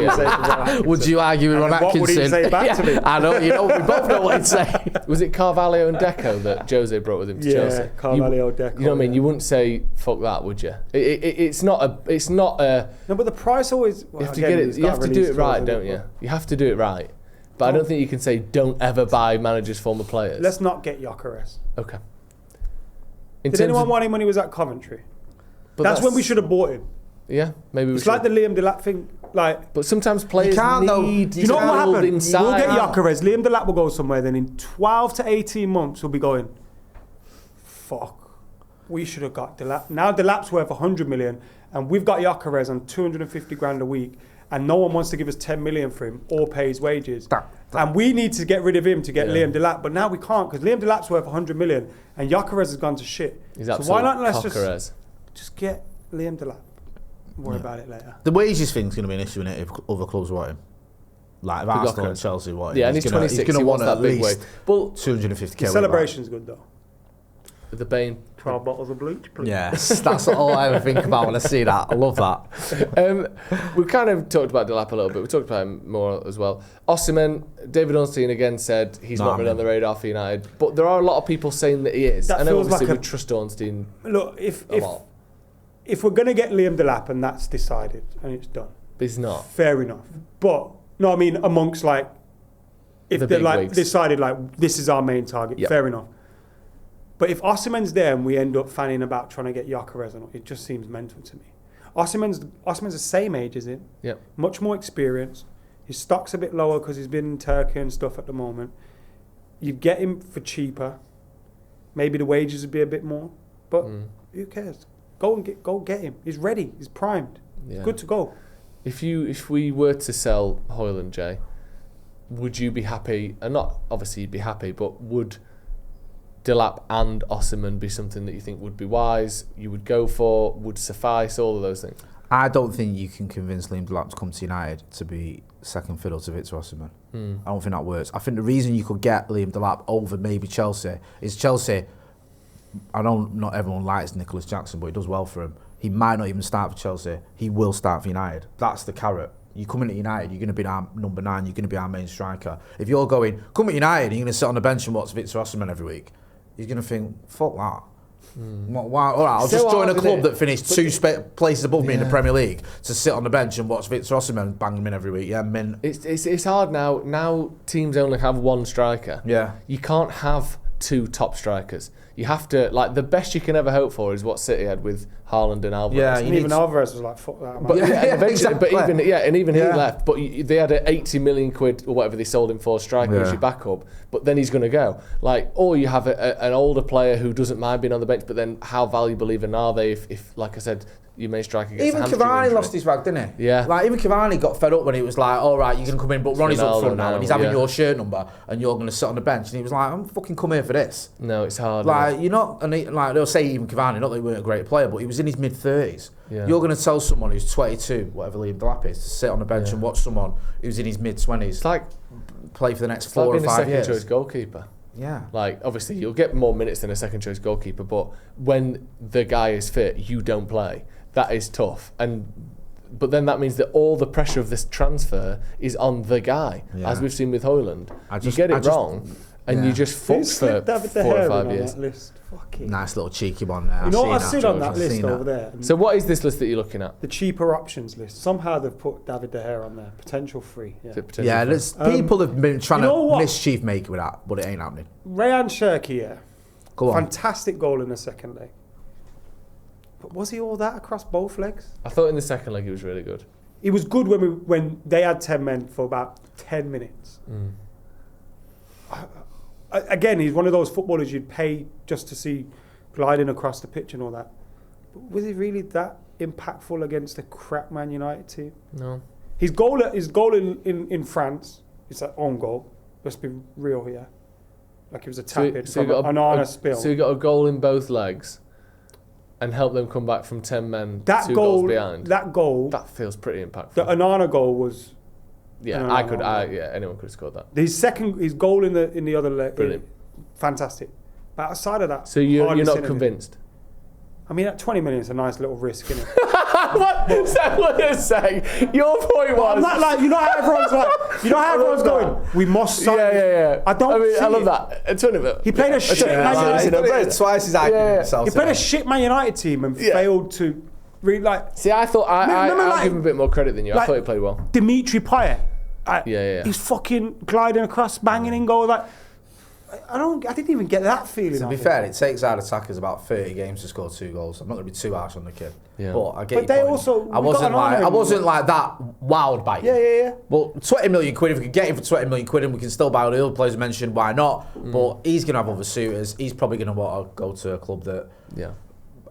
Would you argue with Ron Atkinson? What would he say back to me? I know, we both know what he'd say. Was it Carvalho and Deco that Jose brought with him to Chelsea? Yeah, Carvalho, Deco. You know what I mean? You wouldn't say fuck that, would you? It's not a. No, but the price always. You have to get it. You have to do it right, don't you? You have to do it right. But I don't think you can say don't ever buy managers, former players. Let's not get Gyökeres. Okay. Did anyone want him when he was at Coventry? But that's when we should have bought him. Yeah, maybe we It's should. like the Liam Delap thing. But sometimes players need Do you know what will happen? inside. We'll get Gyökeres. Liam Delap will go somewhere. Then in 12 to 18 months, we'll be going, fuck, we should have got Delap. Now Delap's worth 100 million, and we've got Gyökeres on 250 grand a week, and no one wants to give us 10 million for him or pay his wages. And we need to get rid of him to get Liam Delap, but now we can't because Liam Delap's worth 100 million, and Gyökeres has gone to shit. So why not let's just get Liam Delap? Worry about it later. The wages thing's going to be an issue in it if other clubs want him. Like if Arsenal and Chelsea want him. Yeah, and he's 26. He's going to want that big wage. Well, 250k. The celebration's good though. The Bane. 12 bottles of bleach, please. Yes, that's all I ever think about when I see that. I love that. We kind of talked about Delap a little bit. We talked about him more as well. Osimhen, David Ornstein again said he's not really on the radar for United, but there are a lot of people saying that he is. That I know feels obviously like we trust Ornstein. Look, if we're going to get Liam Delap and that's decided and it's done. But it's not. Fair enough. But, no, I mean, amongst like, if The they're big like wigs. Decided like, this is our main target, fair enough. But if Osimhen's there and we end up fanning about trying to get Gyökeres, it just seems mental to me. Osimhen's the same age as him. Yep. Much more experience. His stock's a bit lower because he's been in Turkey and stuff at the moment. You'd get him for cheaper. Maybe the wages would be a bit more. But who cares? Go get him. He's ready. He's primed. Yeah. Good to go. If we were to sell Højlund, Jay, would you be happy? And not obviously you'd be happy, but would Delap and Osimhen be something that you think would be wise, you would go for, would suffice, all of those things? I don't think you can convince Liam Delap to come to United to be second fiddle to Victor Osimhen. I don't think that works. I think the reason you could get Liam Delap over maybe Chelsea is Chelsea. I know not everyone likes Nicholas Jackson, but he does well for him. He might not even start for Chelsea. He will start for United. That's the carrot. You come into United, you're going to be our number 9, you're going to be our main striker. If you're going, come at United, you're going to sit on the bench and watch Victor Osimhen every week, you're going to think, fuck that. Why? All right, I'll just join a club that finished 2 places above me in the Premier League to sit on the bench and watch Victor Osimhen bang him in every week. Yeah, mint. It's hard now. Now teams only have 1 striker. Yeah. You can't have 2 top strikers. You have to, like, the best you can ever hope for is what City had with Haaland and Alvarez. Yeah, And even Alvarez was like, fuck that. But Exactly. But even he left. But they had an 80 million quid or whatever they sold him for striker as your backup. But then he's going to go. Like, or you have an older player who doesn't mind being on the bench. But then how valuable even are they if like I said, your main striker gets Even a hamstring Cavani injury? lost his rag, didn't he? Yeah. Like, even Cavani got fed up when he was like, all right, you can come in, but Ronnie's up Ronaldo front now, and he's having yeah. your shirt number, and you're going to sit on the bench. And he was like, I'm fucking come here for this. No, it's hard. Like, you're not, and like they'll say even Cavani, not that he weren't a great player, but he was in his mid-30s. Yeah. You're going to tell someone who's 22, whatever Liam Delap is, to sit on the bench and watch someone who's in his mid-20s It's like play for the next it's 4 like or being a 5 second years. choice goalkeeper. Yeah. Like, obviously, you'll get more minutes than a second choice goalkeeper, but when the guy is fit, you don't play. That is tough. But then that means that all the pressure of this transfer is on the guy, as we've seen with Højlund. You get it wrong, and you just fuck for 4 or 5 years. On that list? Fucking. Nice little cheeky one there. You know what I've seen seen on that I've list seen over there? So what is this list that you're looking at? The cheaper options list. Somehow they've put David De Gea on there. Potential free. Yeah. Is it potential Yeah, for- there's people have been trying you know to what? mischief make with that, but it ain't happening. Rayan Cherki, yeah. Go on. Fantastic goal in the second leg. But was he all that across both legs? I thought in the second leg he was really good. He was good when they had 10 men for about 10 minutes. Again, he's one of those footballers you'd pay just to see gliding across the pitch and all that. But was he really that impactful against a crap Man United team? No. His goal in France, it's an own goal. Let's be real here. Like it was a tap-in from an Arna spill. So you got a goal in both legs and help them come back from 10 men that 2 goal, goals behind. That feels pretty impactful. the Onana goal was. Anyone could have scored that. His goal in the other leg, Brilliant. Fantastic. But outside of that, So you're hardly not seen anything. convinced? I mean, at 20 million is a nice little risk, isn't it? What? So what you're saying? Your point was. I'm not like, you know how everyone's like, you know how everyone's going, we must sign. Yeah. I don't see I love it. that. A ton of it. He played a shit Man United. Twice his argument himself. He played a shit Man United team and failed to really like. See, I thought I'll like- give him a bit more credit than you. I like- thought he played well. Dimitri Payet. Yeah. He's fucking gliding across, banging in goal. Like, I didn't even get that feeling. To be fair, it takes our attackers about 30 games to score 2 goals. I'm not going to be too harsh on the kid. Yeah. But I get But they your point. also- I we got an I honour wasn't in- like that wild by it. Yeah. Well, 20 million quid, if we could get him for 20 million quid and we can still buy all the other players mentioned, why not? But he's going to have other suitors. He's probably going to want to go to a club that,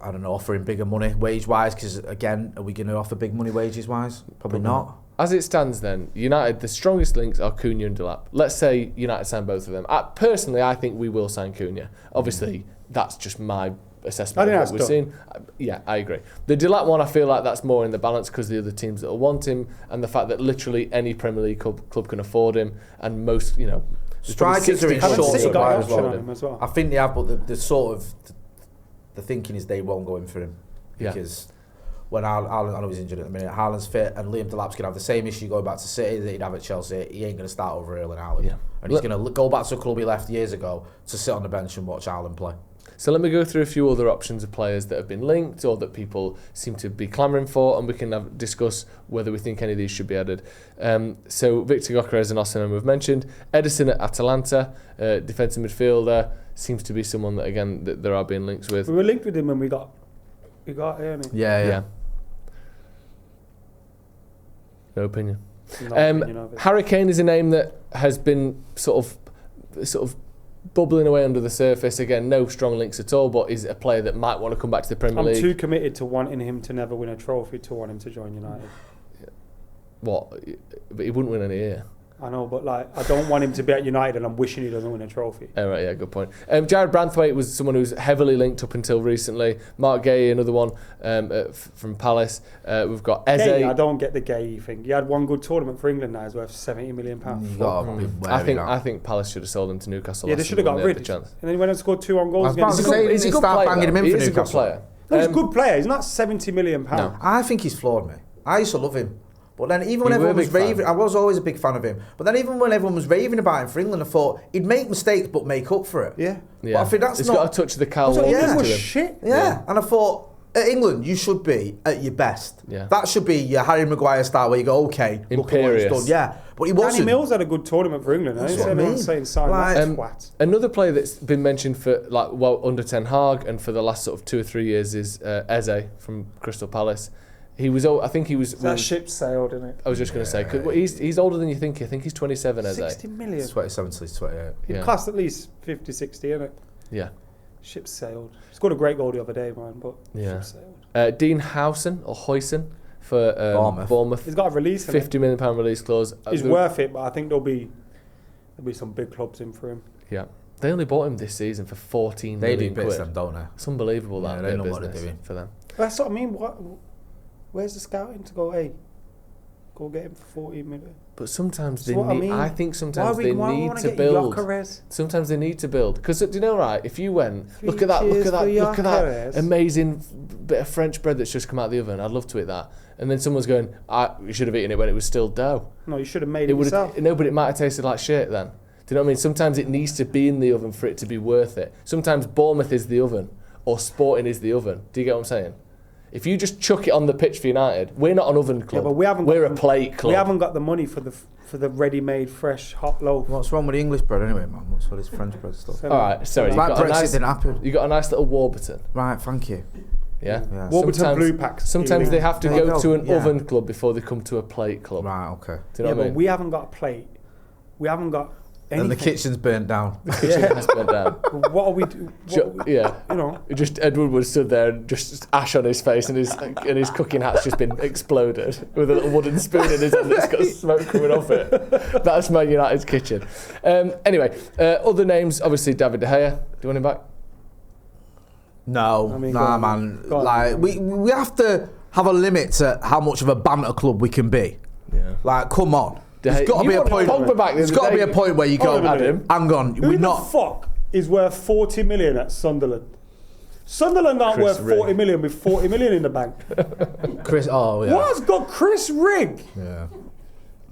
I don't know, offering bigger money wage-wise, because, again, are we going to offer big money wages-wise? Probably not. As it stands then, United, the strongest links are Cunha and Delap. Let's say United sign both of them. Personally, I think we will sign Cunha. Obviously, that's just my assessment of what we've seen. Yeah, I agree. The Delap one, I feel like that's more in the balance because the other teams that will want him and the fact that literally any Premier League club can afford him and most, Strikers are in Haven't short City got supply an as option well. on him as well? I think they have, but the sort of the thinking is they won't go in for him because when Haaland, I know he's injured at the minute, Haaland's fit and Liam Delap's going to have the same issue going back to City that he'd have at Chelsea. He ain't going to start over Erling Haaland, and he's going to go back to a club he left years ago to sit on the bench and watch Haaland play. So let me go through a few other options of players that have been linked or that people seem to be clamouring for, and we can discuss whether we think any of these should be added. So Victor Gyökeres and Osimhen we've mentioned. Ederson at Atalanta, defensive midfielder, seems to be someone that again that there are being links with. We were linked with him when we got Ernie. Yeah. No opinion. No opinion of it. Harry Kane is a name that has been sort of bubbling away under the surface. Again, no strong links at all, but is a player that might want to come back to the Premier League. I'm too committed to wanting him to never win a trophy to want him to join United. What? But he wouldn't win any here. I know, but like I don't want him to be at United and I'm wishing he doesn't win a trophy. Oh, right, yeah, good point. Jared Branthwaite was someone who was heavily linked up until recently. Mark Gay, another one from Palace. We've got Eze. Gay, I don't get the Gay thing. He had one good tournament for England now, he's worth £70 million. I think Palace should have sold him to Newcastle. Yeah, they should have got rid. And then he went and scored 2 on goals I was against. about to say, He's a good start player. banging him in for He's a good Newcastle. player. No, he's a good player. He's not £70 million. No. I think he's flawed, mate. I used to love him. But then even when You were a everyone was big fan. raving, I was always a big fan of him. But then even when everyone was raving about him for England, I thought he'd make mistakes but make up for it. Yeah. But I think that's It's not. got a touch of the Kyle That's what- Walker yeah. to was him. shit. Yeah. And I thought, at England, you should be at your best. Yeah. That should be your Harry Maguire style where you go, okay, look at what he's Imperious. done. Yeah, but he Danny wasn't. Mills had a good tournament for England. That's I what I everyone's mean. saying sign Like- that twat. Another player that's been mentioned for under Ten Hag and for the last sort of 2 or 3 years is Eze from Crystal Palace. He was, I think he was. That ship sailed, isn't it? I was just going to say, 'cause he's older than you think. I think he's 27, Eze. 60 million. 27 to 28. It Yeah. cost at least 50, 60, innit? Yeah. Ship sailed. He scored a great goal the other day, man, but Yeah. ship sailed. Dean Howson or Huyson for Bournemouth. He's got a release. £50 million release clause. He's worth it, but I think there'll be some big clubs in for him. Yeah. They only bought him this season for 14 They do million bits, quid. them, don't they? It's unbelievable Yeah, that they bit know of what they're business doing. for them. That's what I mean. Where's the scouting to go? Hey, go get him for 14 million. But sometimes That's they what I need. mean. I think sometimes they why we need wanna to get build. Gyökeres? Sometimes they need to build because do you know right? If you went, Three look at that cheers for that Gyökeres. amazing bit of French bread that's just come out of the oven. I'd love to eat that. And then someone's going, you should have eaten it when it was still dough. No, you should have made it would yourself. no, but it might have tasted like shit then. Do you know what I mean? Sometimes it needs to be in the oven for it to be worth it. Sometimes Bournemouth is the oven or Sporting is the oven. Do you get what I'm saying? If you just chuck it on the pitch for United, we're not an oven club. Yeah, but we haven't. We're got a the- plate club. We haven't got the money for the ready-made, fresh, hot loaf. What's wrong with the English bread anyway, man? What's all this French bread stuff? So- All right, sorry. It's You like got, a Brexit nice, didn't happen. you got a nice little Warburton. Right, thank you. Yeah. Yeah. Warburton Sometimes- Blue Packs. Sometimes they have to There you go go, to an yeah. oven club before they come to a plate club. Right, okay. Do you know Yeah, what I but mean? we haven't got a plate. We haven't got anything. And the kitchen's burnt down. Kitchen has burnt down. What are we do? Yeah. You know. Just Ed Woodward stood there and just ash on his face and his cooking hat's just been exploded with a little wooden spoon in his hand that's got smoke coming off it. That's Man United's kitchen. Anyway, other names, obviously David De Gea. Do you want him back? No, I mean, go nah, on, man. go on. Like we have to have a limit to how much of a banter club we can be. Yeah. Like, come on. De There's Gea- got to you be a want point. Pogba back the There's other got to be day. a point where you go, Hold on a minute. Adam. hang on, Who we're the not. fuck is worth 40 million at Sunderland? Sunderland aren't Chris worth 40 Rigg. million with 40 million in the bank. Chris. Oh yeah. What's got Chris Rigg? Yeah.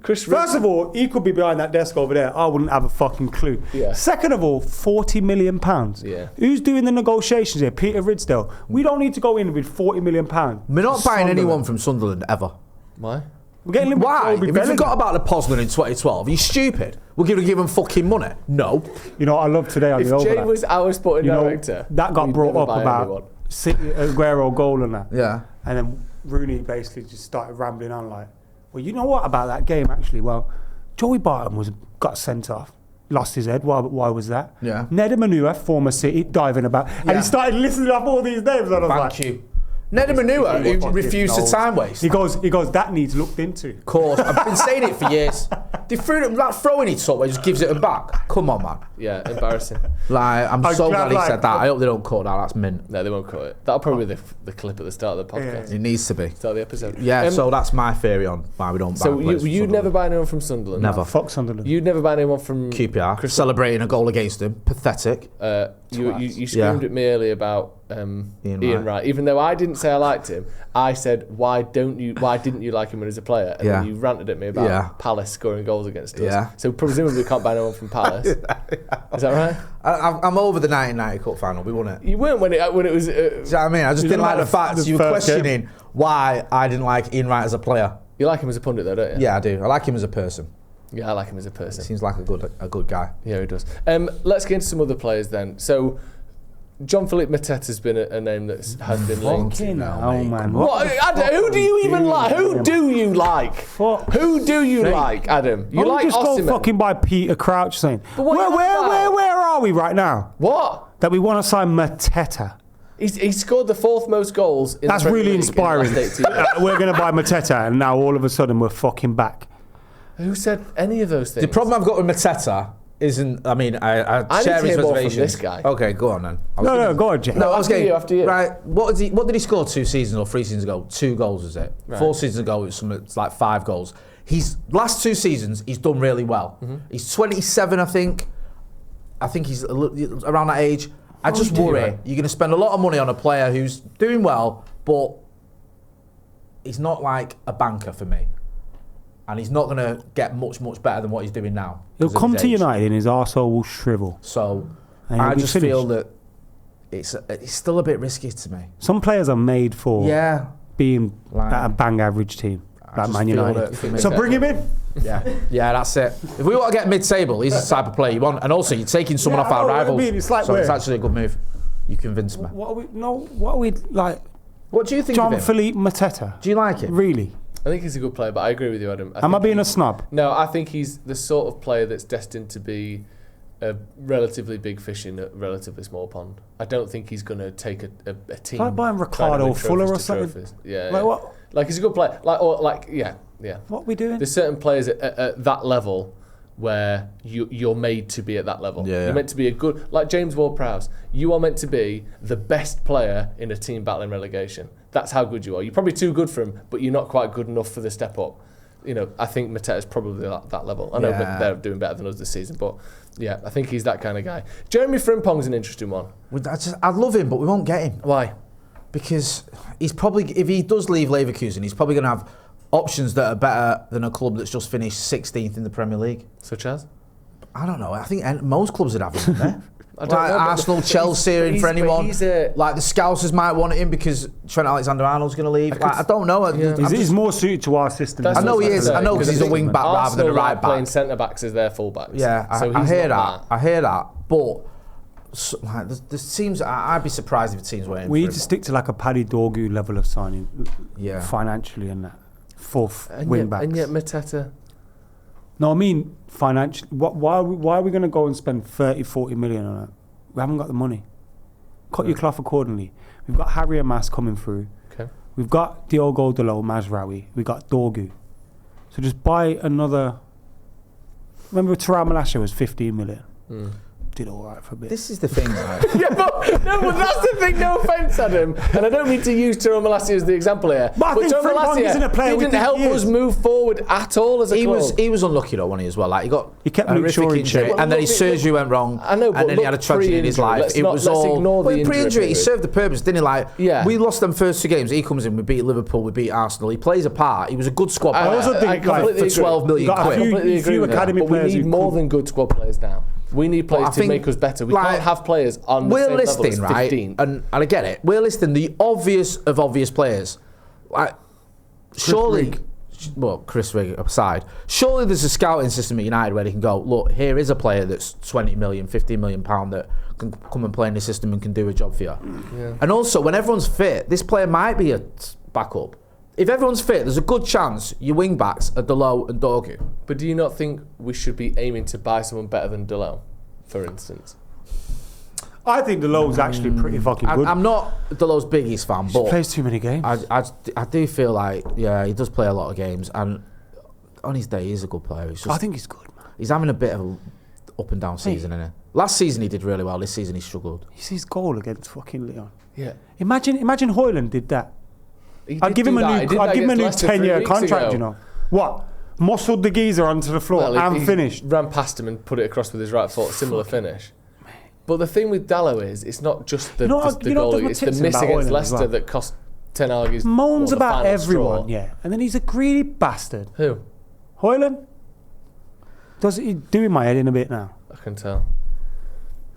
Chris Rigg. First of all, he could be behind that desk over there. I wouldn't have a fucking clue. Yeah. Second of all, £40 million. Yeah. Who's doing the negotiations here? Peter Ridsdale. We don't need to go in with £40 million. We're not buying anyone from Sunderland ever. Why? We're getting Why? Toby If we Bellingham. forgot about the Poznan in 2012, are you stupid? We're going to give him fucking money? No. You know, I love today on If the over Jay that. was our sporting You know, director, that got we'd brought never up buy about anyone. City, Aguero goal and that. Yeah. And then Rooney basically just started rambling on like, well, you know what about that game actually? Well, Joey Barton got sent off. Lost his head. Why was that? Yeah. Neda Manua, former City, diving about. And Yeah. he started listing off all these names. And I was like, Thank you. Neda Manua, who fucking refused to knows. time waste. He goes, that needs looked into. Of course, I've been saying it for years. They threw it, that throwing it sort where he just gives it them back. Come on, man. Yeah, embarrassing. Like, I'm I'm so glad, glad he like- said that. I hope they don't cut that. That's mint. No, they won't cut it. That'll probably be the clip at the start of the podcast. It needs to be. Start of the episode. Yeah, so that's my theory on why we don't buy So players from you'd never Sunderland. buy anyone from Sunderland? Never. Fuck Sunderland. You'd never buy anyone from QPR. Celebrating a goal against him. Pathetic. You screamed Yeah. at me earlier about Ian Wright. Even though I didn't say I liked him, I said why didn't you like him when he was a player? And then Yeah. you ranted at me about Yeah. Palace scoring goals against us. Yeah. So presumably we can't buy anyone from Palace. Is that right? I'm over the 1990 Cup final. We won it. You weren't when it was. Do you know what I mean? I just didn't like the fact the you were first game. questioning why I didn't like Ian Wright as a player. You like him as a pundit though, don't you? Yeah, I do. I like him as a person. Yeah, I like him as a person. Seems like a good guy. Yeah, he does. Let's get into some other players then. So, John-Philippe Mateta's been a name that has been linked. Fucking now, hell, mate. man. What, Adam, who do you even like? Who do you like? Fuck. Who do you Sake. like, Adam? You Don't like just Osimhen? go fucking by Peter Crouch saying, But what are you on about? where are we right now? What? That we want to sign Mateta. He scored the fourth most goals in That's the Premier really League in the inspiring. last 18 years. We're going to buy Mateta, and now all of a sudden we're fucking back. Who said any of those things? The problem I've got with Mateta isn't. I mean, I I share need to his hear more from reservations. this guy. Okay, go on then. No, go on, Jay. No, I was after getting you, after you. right. What did he score 2 seasons or 3 seasons ago? 2 goals, is it? Right. 4 seasons ago, it was something it's like 5 goals. He's last 2 seasons, he's done really well. Mm-hmm. He's 27, I think. I think he's around that age. I just worry you're going to spend a lot of money on a player who's doing well, but he's not like a banker for me. and he's not going to get much better than what he's doing now. He'll come to United and his arsehole will shrivel. So And he'll I be just finished. feel that it's still a bit risky to me. Some players are made for being at a bang average team, like Man United. So bring him in. Yeah, that's it. If we want to get mid-table, he's the type of player you want. And also, you're taking someone off our rivals. It's like so it's actually a good move. You convinced me. What are we like? What do you think John of him? Philippe Mateta. Do you like him? Really? I think he's a good player, but I agree with you, Adam. Am I being a snob? No, I think he's the sort of player that's destined to be a relatively big fish in a relatively small pond. I don't think he's going to take a team. Like buying Ricardo Fuller or something. Trophies. Yeah, Like what? Like he's a good player. Yeah. What are we doing? There's certain players at that level where you're made to be at that level. Yeah. You're meant to be a good, like James Ward-Prowse. You are meant to be the best player in a team battling relegation. That's how good you are. You're probably too good for him, but you're not quite good enough for the step up. You know, I think Mateta's probably that level. I know they're doing better than us this season, but yeah, I think he's that kind of guy. Jeremy Frimpong's an interesting one. I'd love him, but we won't get him. Why? Because he's probably, if he does leave Leverkusen, he's probably going to have options that are better than a club that's just finished 16th in the Premier League. Such as? I don't know. I think most clubs would have him there. I don't know, Arsenal, Chelsea, and for anyone. Like the Scousers might want him because Trent Alexander-Arnold's going to leave. I don't know. He's more suited to our system. I know he is. I know because he's a wing back rather than a right back. Playing centre backs as their full backs. Yeah, so I hear that. I hear that. But the teams, I'd be surprised if the teams weren't. We need to stick to like a Paddy Dorgu level of signing, financially, and that fourth wing backs. And yet Mateta. No, I mean financially. Why are we going to go and spend 30-40 million on it? We haven't got the money. Cut your cloth accordingly. We've got Harry Amas coming through. Okay. We've got Diogo Dalot, Mazraoui. We've got Dorgu. So just buy another. Remember, Terral Malacia was 15 million. Did all right for a bit. This is the thing, right? Yeah, but that's the thing. No offence, Adam, and I don't mean to use Terral Malacia as the example here. But I think Terral Frimpong isn't a player didn't help us move forward at all as a club. He was unlucky though, wasn't he, as well? Like he kept Luke Shaw in check, and then his surgery went wrong. I know, but and then he had a tragedy in his life. Let's ignore the injury. Pre-injury, he served the purpose, didn't he? Like, we lost them first 2 games. He comes in, we beat Liverpool, we beat Arsenal. He plays a part. He was a good squad player. I also think for 12 million quid. I completely agree with that. But we need more than good squad players now. We need players to make us better. We can't have players on the same level as 15. And I get it. We're listing the obvious of obvious players. Like, surely, Chris Rigg aside, surely there's a scouting system at United where they can go, look, here is a player that's 20 million, 15 million pound that can come and play in the system and can do a job for you. Yeah. And also, when everyone's fit, this player might be a backup. If everyone's fit, there's a good chance your wing backs are Dalot and Dorgu. But do you not think we should be aiming to buy someone better than Dalot, for instance? I think Dalot's actually pretty fucking good. I'm not Dalot's biggest fan, but he plays too many games. I do feel like, he does play a lot of games, and on his day, he's a good player. I think he's good, man. He's having a bit of an up and down season, isn't he? Last season he did really well. This season he struggled. You see his goal against fucking Leon. Yeah. Imagine Højlund did that. I'd give him a new 10-year contract, you know. What? Muscled the geezer onto the floor and finished. Ran past him and put it across with his right foot, similar finish. But the thing with Dalot is, it's not just the goal, it's the miss against Leicester that cost Ten Hag his moans about everyone, straw. And then he's a greedy bastard. Who? Højlund? Does it do in my head in a bit now? I can tell.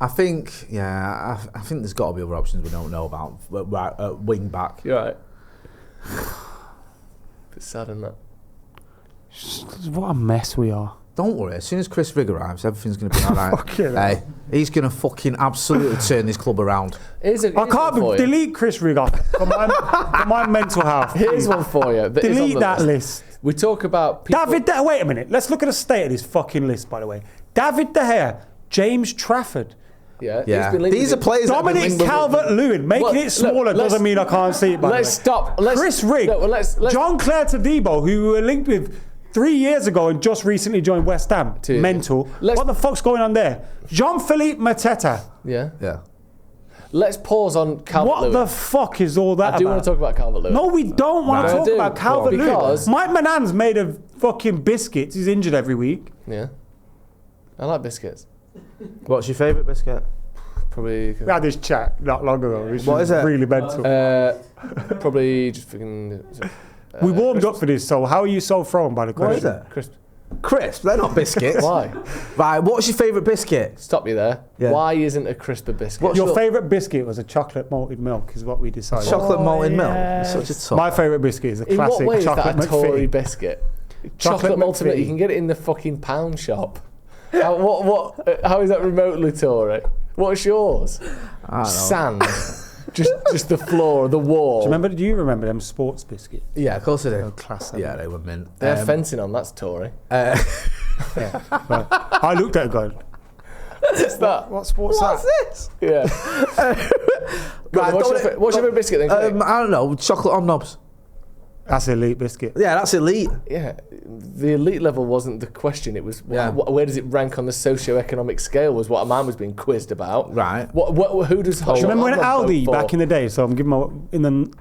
I think, I think there's got to be other options we don't know about. Wing back. You're right. Bit sad, isn't that? What a mess we are. Don't worry, as soon as Chris Rigg arrives, everything's going to be alright. Hey, he's going to fucking absolutely turn this club around. I can't delete Chris Rigg off for my mental health. Here's one for you. Delete that list. We talk about people. Wait a minute. Let's look at the state of this fucking list, by the way. David De Gea, James Trafford. Yeah. These are players. Dominic Calvert-Lewin. Making it smaller doesn't mean I can't see it. Let's stop. Chris Rigg. John Claire Todibo, who we were linked with 3 years ago and just recently joined West Ham. Mental. What the fuck's going on there? Jean-Philippe Mateta. Yeah. Let's pause on Calvert-Lewin. What the fuck is all that about? I do want to talk about Calvert-Lewin. No, we don't want to talk about Calvert-Lewin. Because Mike Manan's made of fucking biscuits. He's injured every week. Yeah. I like biscuits. What's your favourite biscuit? Probably. We had this chat not long ago. What is it? Really mental. Probably just freaking We warmed up for this, so how are you so thrown by the What question? is it? Crisp. Crisp. They're not biscuits. Why? Right. What's your favourite biscuit? Stop you there. Yeah. Why isn't a crisp a biscuit? What's Your favourite biscuit was a chocolate malted milk, is what we decided. Chocolate malted yes. milk. It's such a top. My favourite biscuit is a In what classic way is chocolate that a Tory McFitty. biscuit? Chocolate Chocolate malted milk. McFitty. You can get it in the fucking pound shop. How is that remotely Tory? What's yours? I don't know. Sand. just the floor, the wall. Do you remember them sports biscuits? Yeah, of course I do. Oh, class. Yeah, they were mint. They're fencing on. That's Tory. Right. I looked at it going, What's that? what sport's What's that? this? Yeah. Right, What's your favourite biscuit then? Craig? I don't know. Chocolate on knobs. That's elite biscuit. Yeah, that's elite. Yeah, the elite level wasn't the question. It was Yeah. where does it rank on the socio-economic scale was what a man was being quizzed about. Right. Who does? Do you remember when Aldi back in the the day? So I'm giving my in the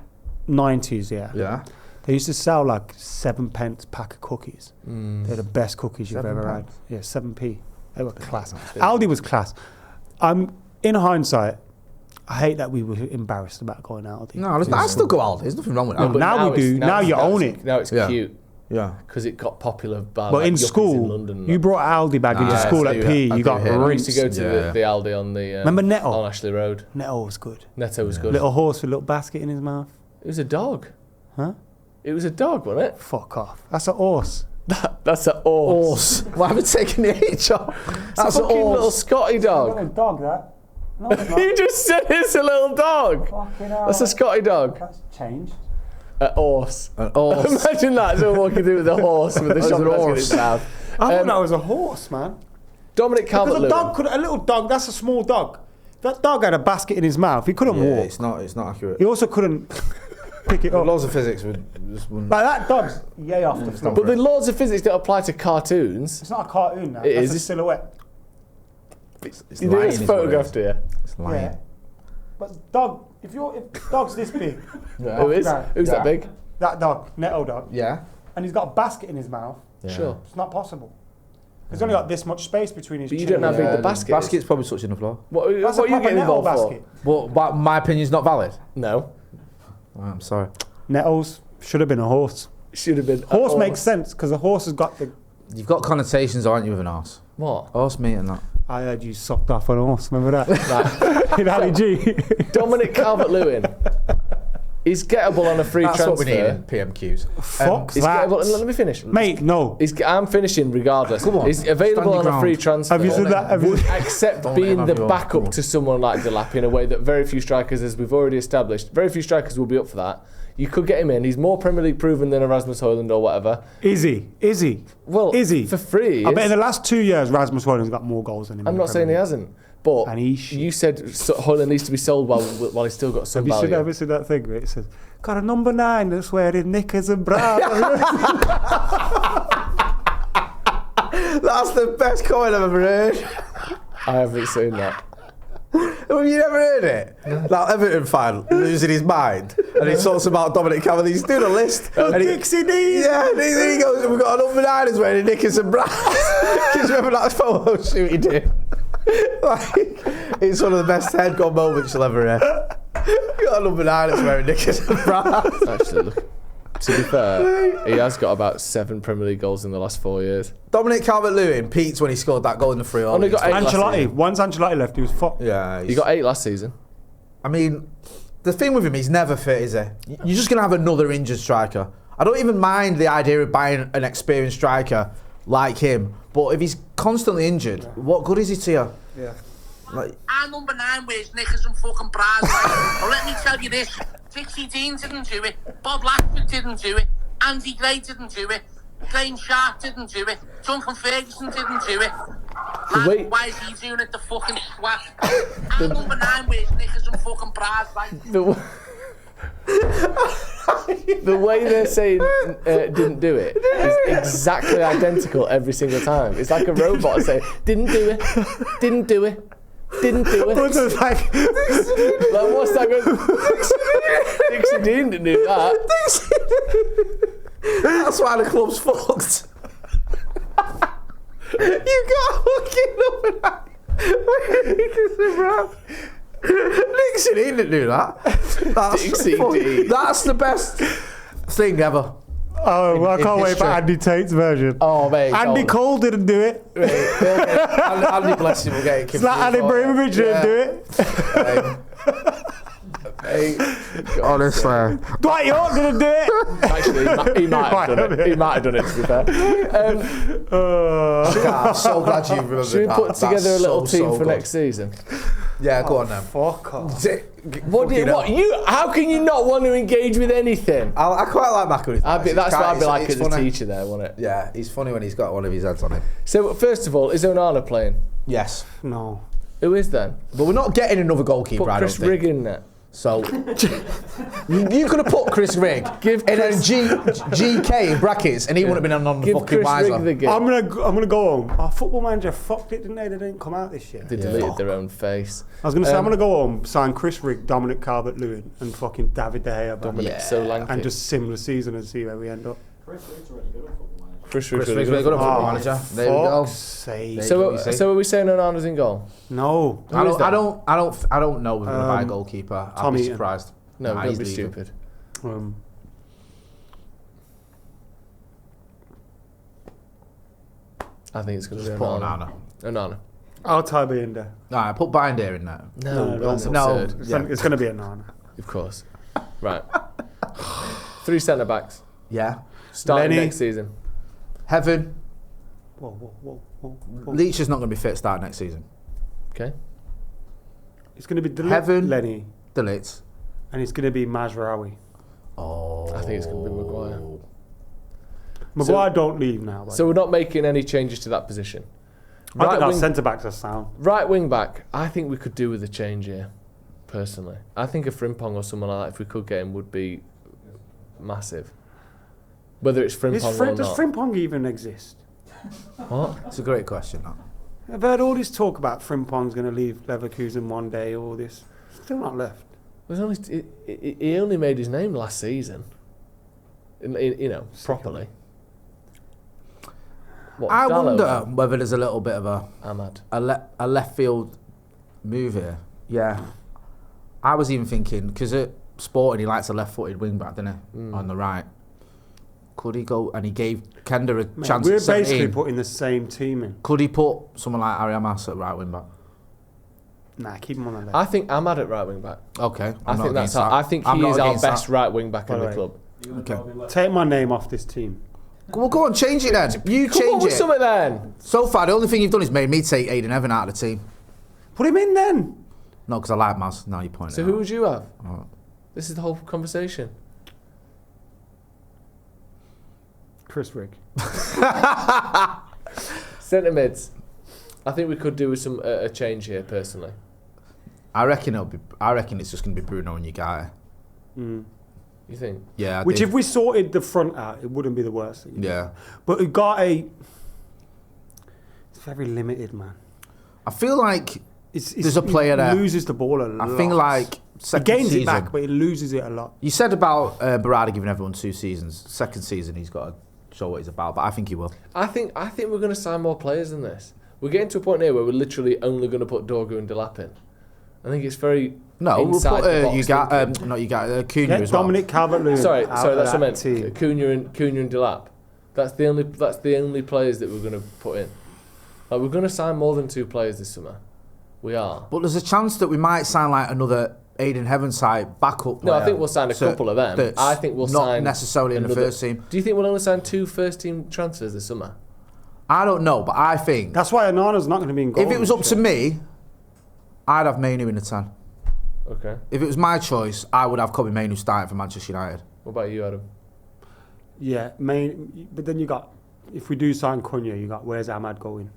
90s. Yeah. Yeah. They used to sell like 7 pence pack of cookies. They're the best cookies you've 7 ever pence? had. Yeah, 7p. They were class. Aldi was class. In hindsight, I hate that we were embarrassed about going Aldi. No, I still go Aldi. There's nothing wrong with No, that. but now we do. Now you own it. Now it's Yeah. cute Yeah. because it got popular by But like, in yuppies school, in London. and you that. brought Aldi bag into Ah, school I at do, P. I You do got hear that. I used to go rinsed. to Yeah. the Aldi on the Remember Netto? on Ashley Road. Netto was good. Netto was good. Little horse with a little basket in his mouth. It was a dog. Huh? It was a dog, wasn't it? Fuck off. That's a horse. That's an horse. Why have we taken the H off? That's That's a an fucking little horse. Scotty dog. dog, that. No, it's You just said it's a little dog. Fucking hell. That's a Scotty dog. That's changed. A horse. An horse. Imagine that, someone walking through with a horse with a That's shot an basket in horse. his mouth. I thought that was a horse, man. Dominic Because a Calvert-Lewin. dog could, a little dog, that's a small dog. That dog had a basket in his mouth. He couldn't Yeah, walk. it's not accurate. He also couldn't pick it up. Laws of physics would just wouldn't. Like that dog's yay off the floor. But the laws of physics don't apply to cartoons. It's not a cartoon now. It That's is. a silhouette. It's You know lying it's is what it photographed is. here. It's lying. Yeah. But dog, if dog's this big, Who is? Yeah. Who's that Yeah. big? that dog, Netto dog, Yeah. and he's got a basket in his mouth, Yeah. Sure. it's not possible. He's only got this much space between his But you chin don't know how and big his- the basket is. Basket's probably touching the floor. What That's are a you proper getting Netto involved for? basket. But my opinion's not valid. No. Oh, I'm sorry. Netto's should have been a horse. Should have been. a Horse makes sense because a horse has got the. You've got connotations, aren't you, with an horse? What? Horse meat and that. I heard you socked off on a horse. Remember that? Right. In Ali G. Dominic Calvert-Lewin is gettable on a free That's transfer. what we need in PMQs. Fuck He's that. gettable. Let me finish. Mate, no. I'm finishing regardless. Come on. He's available Stand on your a free ground. transfer. Have you said that? Have you- Would accept Don't being let the him have your- come backup on. to someone like Delap in a way that very few strikers, as we've already established, very few strikers will be up for that. You could get him in. He's more Premier League proven than Erasmus Højlund or whatever. Is he? Is he? Well, Is he? For free. he I bet in is. the last 2 years, Rasmus Højlund's got more goals than him. I'm in not the saying he Premier hasn't. But And he should. you said Højlund needs to be sold while he's still got some League. Have you value. ever seen that thing where it says, got a number 9 that's wearing knickers and bras? That's the best comment I've ever heard. I haven't seen that. Have you never heard it? That Everton fan losing his mind, and he talks about Dominic Calvert. He's doing a list. and he, Dixie D. yeah, and he goes, "We've got a number 9 who's wearing knickers and bras." Because remember that photo shoot he did? Like, it's one of the best head-gone moments you'll ever hear. You got a number 9 that's wearing knickers and bras. Actually, look. To be fair, he has got about 7 Premier League goals in the last 4 years. Dominic Calvert-Lewin peaked when he scored that goal in the free. Only got 8 last Ancelotti. season. Once Ancelotti left, he was fucked. Yeah, He got 8 last season. I mean, the thing with him, he's never fit, is he? You're just going to have another injured striker. I don't even mind the idea of buying an experienced striker like him, but if he's constantly injured, what good is he to you? Yeah. Like, Our number 9 wears knickers and fucking bras. Right? But let me tell you this, Dixie Dean didn't do it, Bob Latford didn't do it, Andy Gray didn't do it, Graham Sharp didn't do it, Duncan Ferguson didn't do it. Man, Wait. why is he doing it, the fucking swat? Our number 9 wears knickers and fucking bras, right? The way they're saying didn't do it is exactly identical every single time. It's like a robot saying, didn't do it, didn't do it, didn't do it. It's like, Like, what's that going? Dixie Dean didn't do that. that's why the club's fucked. You got fucking number 9. Dixie Dean didn't do that. Dixie Dean. That's the best thing ever. Oh, well, I in can't wait for history. Andy Tate's version. Oh, mate. Andy Cole didn't do it. Andy, bless him, will get it It's like Andy Ibrahimovic didn't do it. Honestly. Dwight York didn't do it. Actually, he might have done it. He might have done it, to be fair. I'm so glad you remembered Should we that. put That's together a little so team for good. next season? Yeah, go on then. Fuck off. How can you not want to engage with anything? I quite like Mac. That's what I'd be like as a teacher there, wouldn't it? Yeah, he's funny when he's got one of his heads on him. So, first of all, is Onana playing? Yes. No. Who is then? But we're not getting another goalkeeper, Put I don't Chris think. Rigg in there. So, you could have put Chris Rigg in a GK in brackets and he wouldn't have been on the Give fucking Chris wiser. Rigg the game. I'm gonna go home. Our Football Manager fucked it, didn't they? They didn't come out this year. They deleted their own face. I was gonna say I'm gonna go home, sign Chris Rigg, Dominic Calvert-Lewin, and fucking David De Gea back. Dominic's so lanky. And just sim the season and see where we end up. Chris Rigg's Chris really Rigg's really good at Football Oh, Manager. There we go. fuck's sake. So are we saying Onana's in goal? No. I don't know if we're gonna buy a goalkeeper. I'd Tommy be Eaton. surprised. No, Nah, don't he's be leaving. stupid. I think it's going to be Put Onana. Onana. I'll tie me in there. Alright, put Binder in there. No, that's no. absurd. Yeah. It's gonna be a Nana. Of course. Right. 3 centre backs. Yeah. Starting Lenny. next season. Heaven. Whoa. Leach is not going to be fit start next season. Okay. It's gonna be Heaven. Lenny, Delete. and it's gonna be Mazraoui. Oh. I think it's going to be Maguire. Maguire don't leave now. So we're not making any changes to that position. I think our wing, centre backs are sound. right wing back, I think we could do with a change here, personally. I think a Frimpong or someone like that, if we could get him, would be massive. Whether it's Frimpong or Does not. Frimpong even exist? What? It's a great question, that. I've heard all this talk about Frimpong's going to leave Leverkusen one day. All this, still not left. He only made his name last season. Properly. What, I Dalot wonder now? whether there's a little bit of Ahmad. a left field move here. Yeah. I was even thinking, because at Sporting he likes a left-footed wing-back, didn't he? On the right. Could he go, and he gave Kender a Mate, chance we're at 17. basically putting the same team in. Could he put someone like Ari Amas at right wing-back? Nah, keep him on the left. I think Ahmad at right wing back. Okay. I think he is our best right wing back in the club. Okay. Take my name off this team. Well, go on, change it then. You Come on change with it. something then. So far, the only thing you've done is made me take Aiden Evan out of the team. Put him in then. No, because I like Maz. Now you're pointing So it who out. would you have? Oh. This is the whole conversation. Chris Rigg. Centre mids. I think we could do with some a change here, personally. I reckon it's just going to be Bruno and Ugarte. You think? Yeah. Which, if we sorted the front out, it wouldn't be the worst thing. Yeah. But Ugarte, it's very limited, man. I feel like It's there's a player there. He loses the ball a lot. I think like he second gains season. it back, but he loses it a lot. You said about Berardi giving everyone 2 seasons. Second season, he's got to show what he's about. But I think he will. I think we're going to sign more players than this. We're getting to a point here where we're literally only going to put Dorgu and Delap in. I think it's very No, we'll inside put the box thinking. Cunha Get as well. Dominic Calvert-Lewin. Sorry, out that's of what I that meant. team. Cunha and Delap. That's the only players that we're going to put in. Like, we're going to sign more than 2 players this summer. We are. But there's a chance that we might sign like another Aiden Heavenside backup player. No, I think we'll sign a couple of them. that's I think we'll not sign necessarily in the another- first team. Do you think we'll only sign 2 first-team transfers this summer? I don't know, but I think That's why Onana's not going to be in goal. if it was up to me, I'd have Mainu in the 10. Okay. If it was my choice, I would have Kobe Mainu starting for Manchester United. What about you, Adam? Yeah, but then you got, if we do sign Cunha, you got, where's Ahmad going?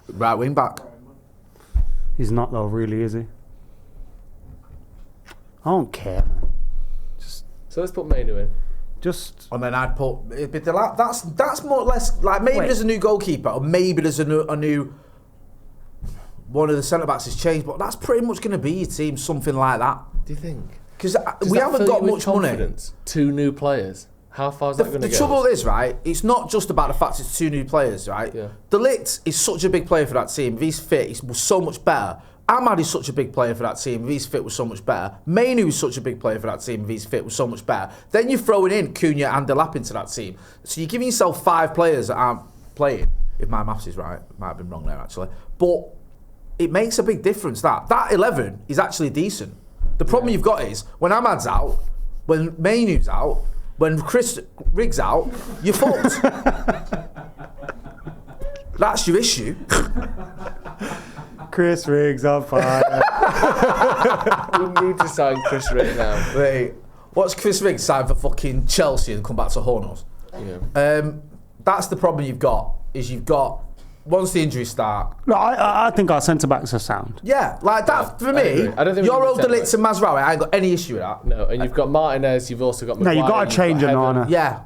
Right wing back. He's not though, really, is he? I don't care, man. So let's put Mainu in. Just And then I'd put that's more or less like maybe there's a new goalkeeper or maybe there's a new one of the centre backs has changed, but that's pretty much going to be your team, something like that. Do you think? Because Does we that haven't fill got you with much money. confidence? 2 new players. How far is that going to The go? trouble is, right, it's not just about the fact it's 2 new players, right? Yeah. De Ligt is such a big player for that team. If he's fit, he's so much better. Ahmad is such a big player for that team. If he's fit, was so much better. Mainu is such a big player for that team. If he's fit, was so much better. Then you're throwing in Cunha and Delap into that team. So you're giving yourself 5 players that aren't playing. If my maths is right, might have been wrong there actually. But it makes a big difference. That 11 is actually decent. The problem you've got is when Ahmad's out, when Mainu's out, when Chris Riggs out, you're fucked. That's your issue. Chris Riggs on fire. We need to sign Chris Riggs now. Wait, what's Chris Riggs signed for fucking Chelsea and come back to Hornos? Yeah. That's the problem you've got. Once the injuries start. No, I think our centre backs are sound. Yeah, like that for me. I don't think your old Delitz and Mazraoui, I ain't got any issue with that. No, and you've got Martinez. You've also got. No, you've got to change Onana. Yeah.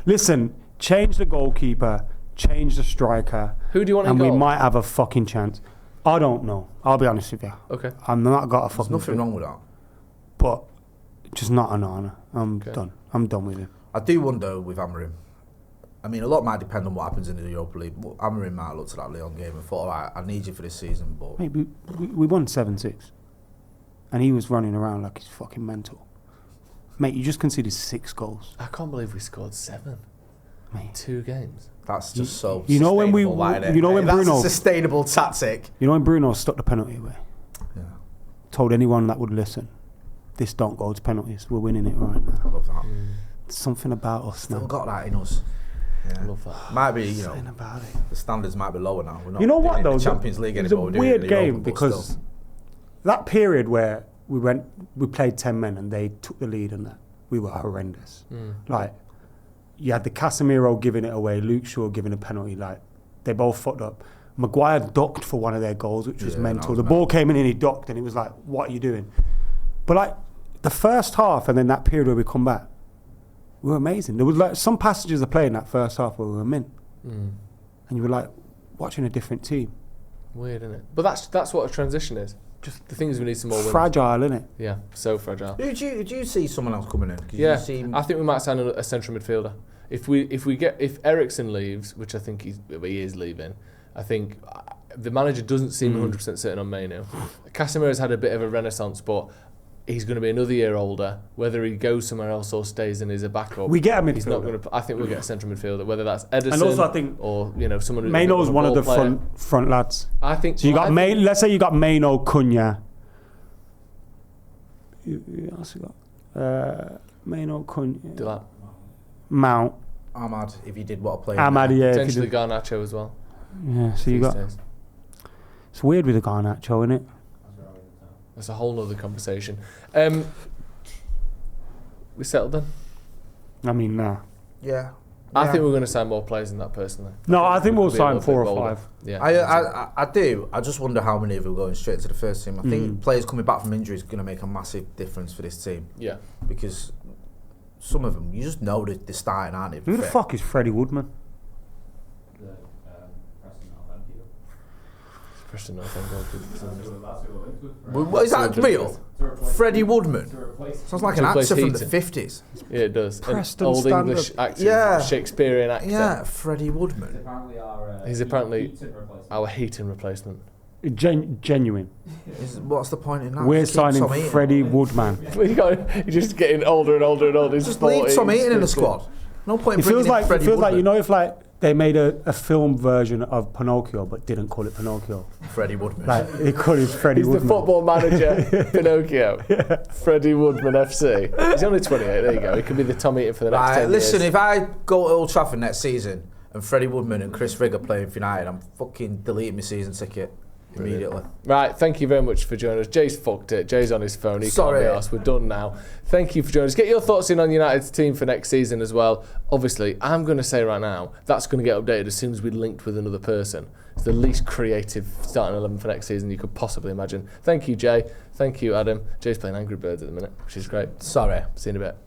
Listen, change the goalkeeper, change the striker. Who do you want? And in goal? we might have a fucking chance. I don't know. I'll be honest with you. Okay. I'm not got a fucking. There's nothing wrong with that. But just not Onana. I'm done. I'm done with him. I do wonder with Amorim. I mean, a lot might depend on what happens in the Europa League. But Amorim might have looked at that Lyon game and thought, all right, I need you for this season. But Mate, we won 7-6. And he was running around like he's fucking mental. Mate, you just conceded 6 goals. I can't believe we scored 7. Mate. 2 games. that's just so. You know when we- sustainable, like, innit? you know when That's Bruno- a sustainable tactic. You know when Bruno stuck the penalty away? Yeah, Told anyone that would listen, this don't go to penalties. We're winning it right now. I love that. Something about us Still now. got that in us. Yeah. Love that. Might be, you know, Something about it. the standards might be lower now. We're not You know what doing it though? in the Champions League it was anymore. a We're doing it in weird the game Europa, but because still. that period where we played 10 men and they took the lead and that, we were horrendous. Like, you had the Casemiro giving it away, Luke Shaw giving a penalty, like, they both fucked up. Maguire ducked for one of their goals, which was Yeah, mental. that was The ball came in and he ducked and it was like, what are you doing? But like, the first half and then that period where we come back, we were amazing. There was like some passages of play in that first half where we were mint. And you were like, watching a different team. Weird, isn't it? But that's what a transition is. Just the things we need some more wins. Fragile, isn't it? Yeah, so fragile. Do you see someone else coming in? 'Cause Yeah, you seem, I think we might sign a central midfielder. If Ericsson leaves, which I think he is leaving, I think the manager doesn't seem 100% certain on Mainu. Casemiro's had a bit of a renaissance, but he's going to be another year older. Whether he goes somewhere else or stays in as a backup, We get a midfielder. He's not going to. I think we'll get a central midfielder, whether that's Ederson And also I think or someone who's Maino's a one of the ball player. front lads. I think. So you got I think- let's say you got Maino, Cunha. You also got Maino, Cunha, Delap. Mount, Ahmad, if he did what I played. Ahmad, yeah. if you Potentially did- Garnacho as well. Yeah, so you these got. days. It's weird with the Garnacho, isn't it? That's a whole other conversation. We settled then. I mean, nah. Yeah. I think we're going to sign more players than that personally. No, I think we'll Be a sign little 4 bit or bolder. 5. Yeah. I do. I just wonder how many of them are going straight to the first team. I think players coming back from injury is going to make a massive difference for this team Yeah. because some of them, you just know that they're starting, aren't they? Who the fuck is Freddie Woodman? Preston North End goalkeeper. What is that real? Freddie Woodman. Sounds like an To replace actor from the Heaton. 50s. Yeah, it does. Preston An old stand-up. English actor, Yeah. Shakespearean actor. Yeah, Freddie Woodman. He's apparently our Heaton replacement. Genuine. What's the point in that? We're Just keep signing Tom Heaton. Freddie Woodman. You're just getting older and older and older. He's Just leave 40, Tom Heaton in the 50. squad. No point It bringing feels in like Freddie Woodman. you know, if like they made a film version of Pinocchio but didn't call it Pinocchio. Freddie Woodman. Like they called it Freddie He's Woodman. the football manager, Pinocchio. Freddie Woodman FC. He's only 28, there you go. He could be the Tom Heaton for the next 10 listen, years. if I go to Old Trafford next season and Freddie Woodman and Chris Rigg are playing for United, I'm fucking deleting my season ticket immediately. Right, thank you very much for joining us. Jay's fucked it. Jay's on his phone. He Sorry. can't be arsed. We're done now. Thank you for joining us. Get your thoughts in on United's team for next season as well. Obviously, I'm going to say right now, that's going to get updated as soon as we linked with another person. It's the least creative starting 11 for next season you could possibly imagine. Thank you, Jay. Thank you, Adam. Jay's playing Angry Birds at the minute, which is great. Sorry. See you in a bit.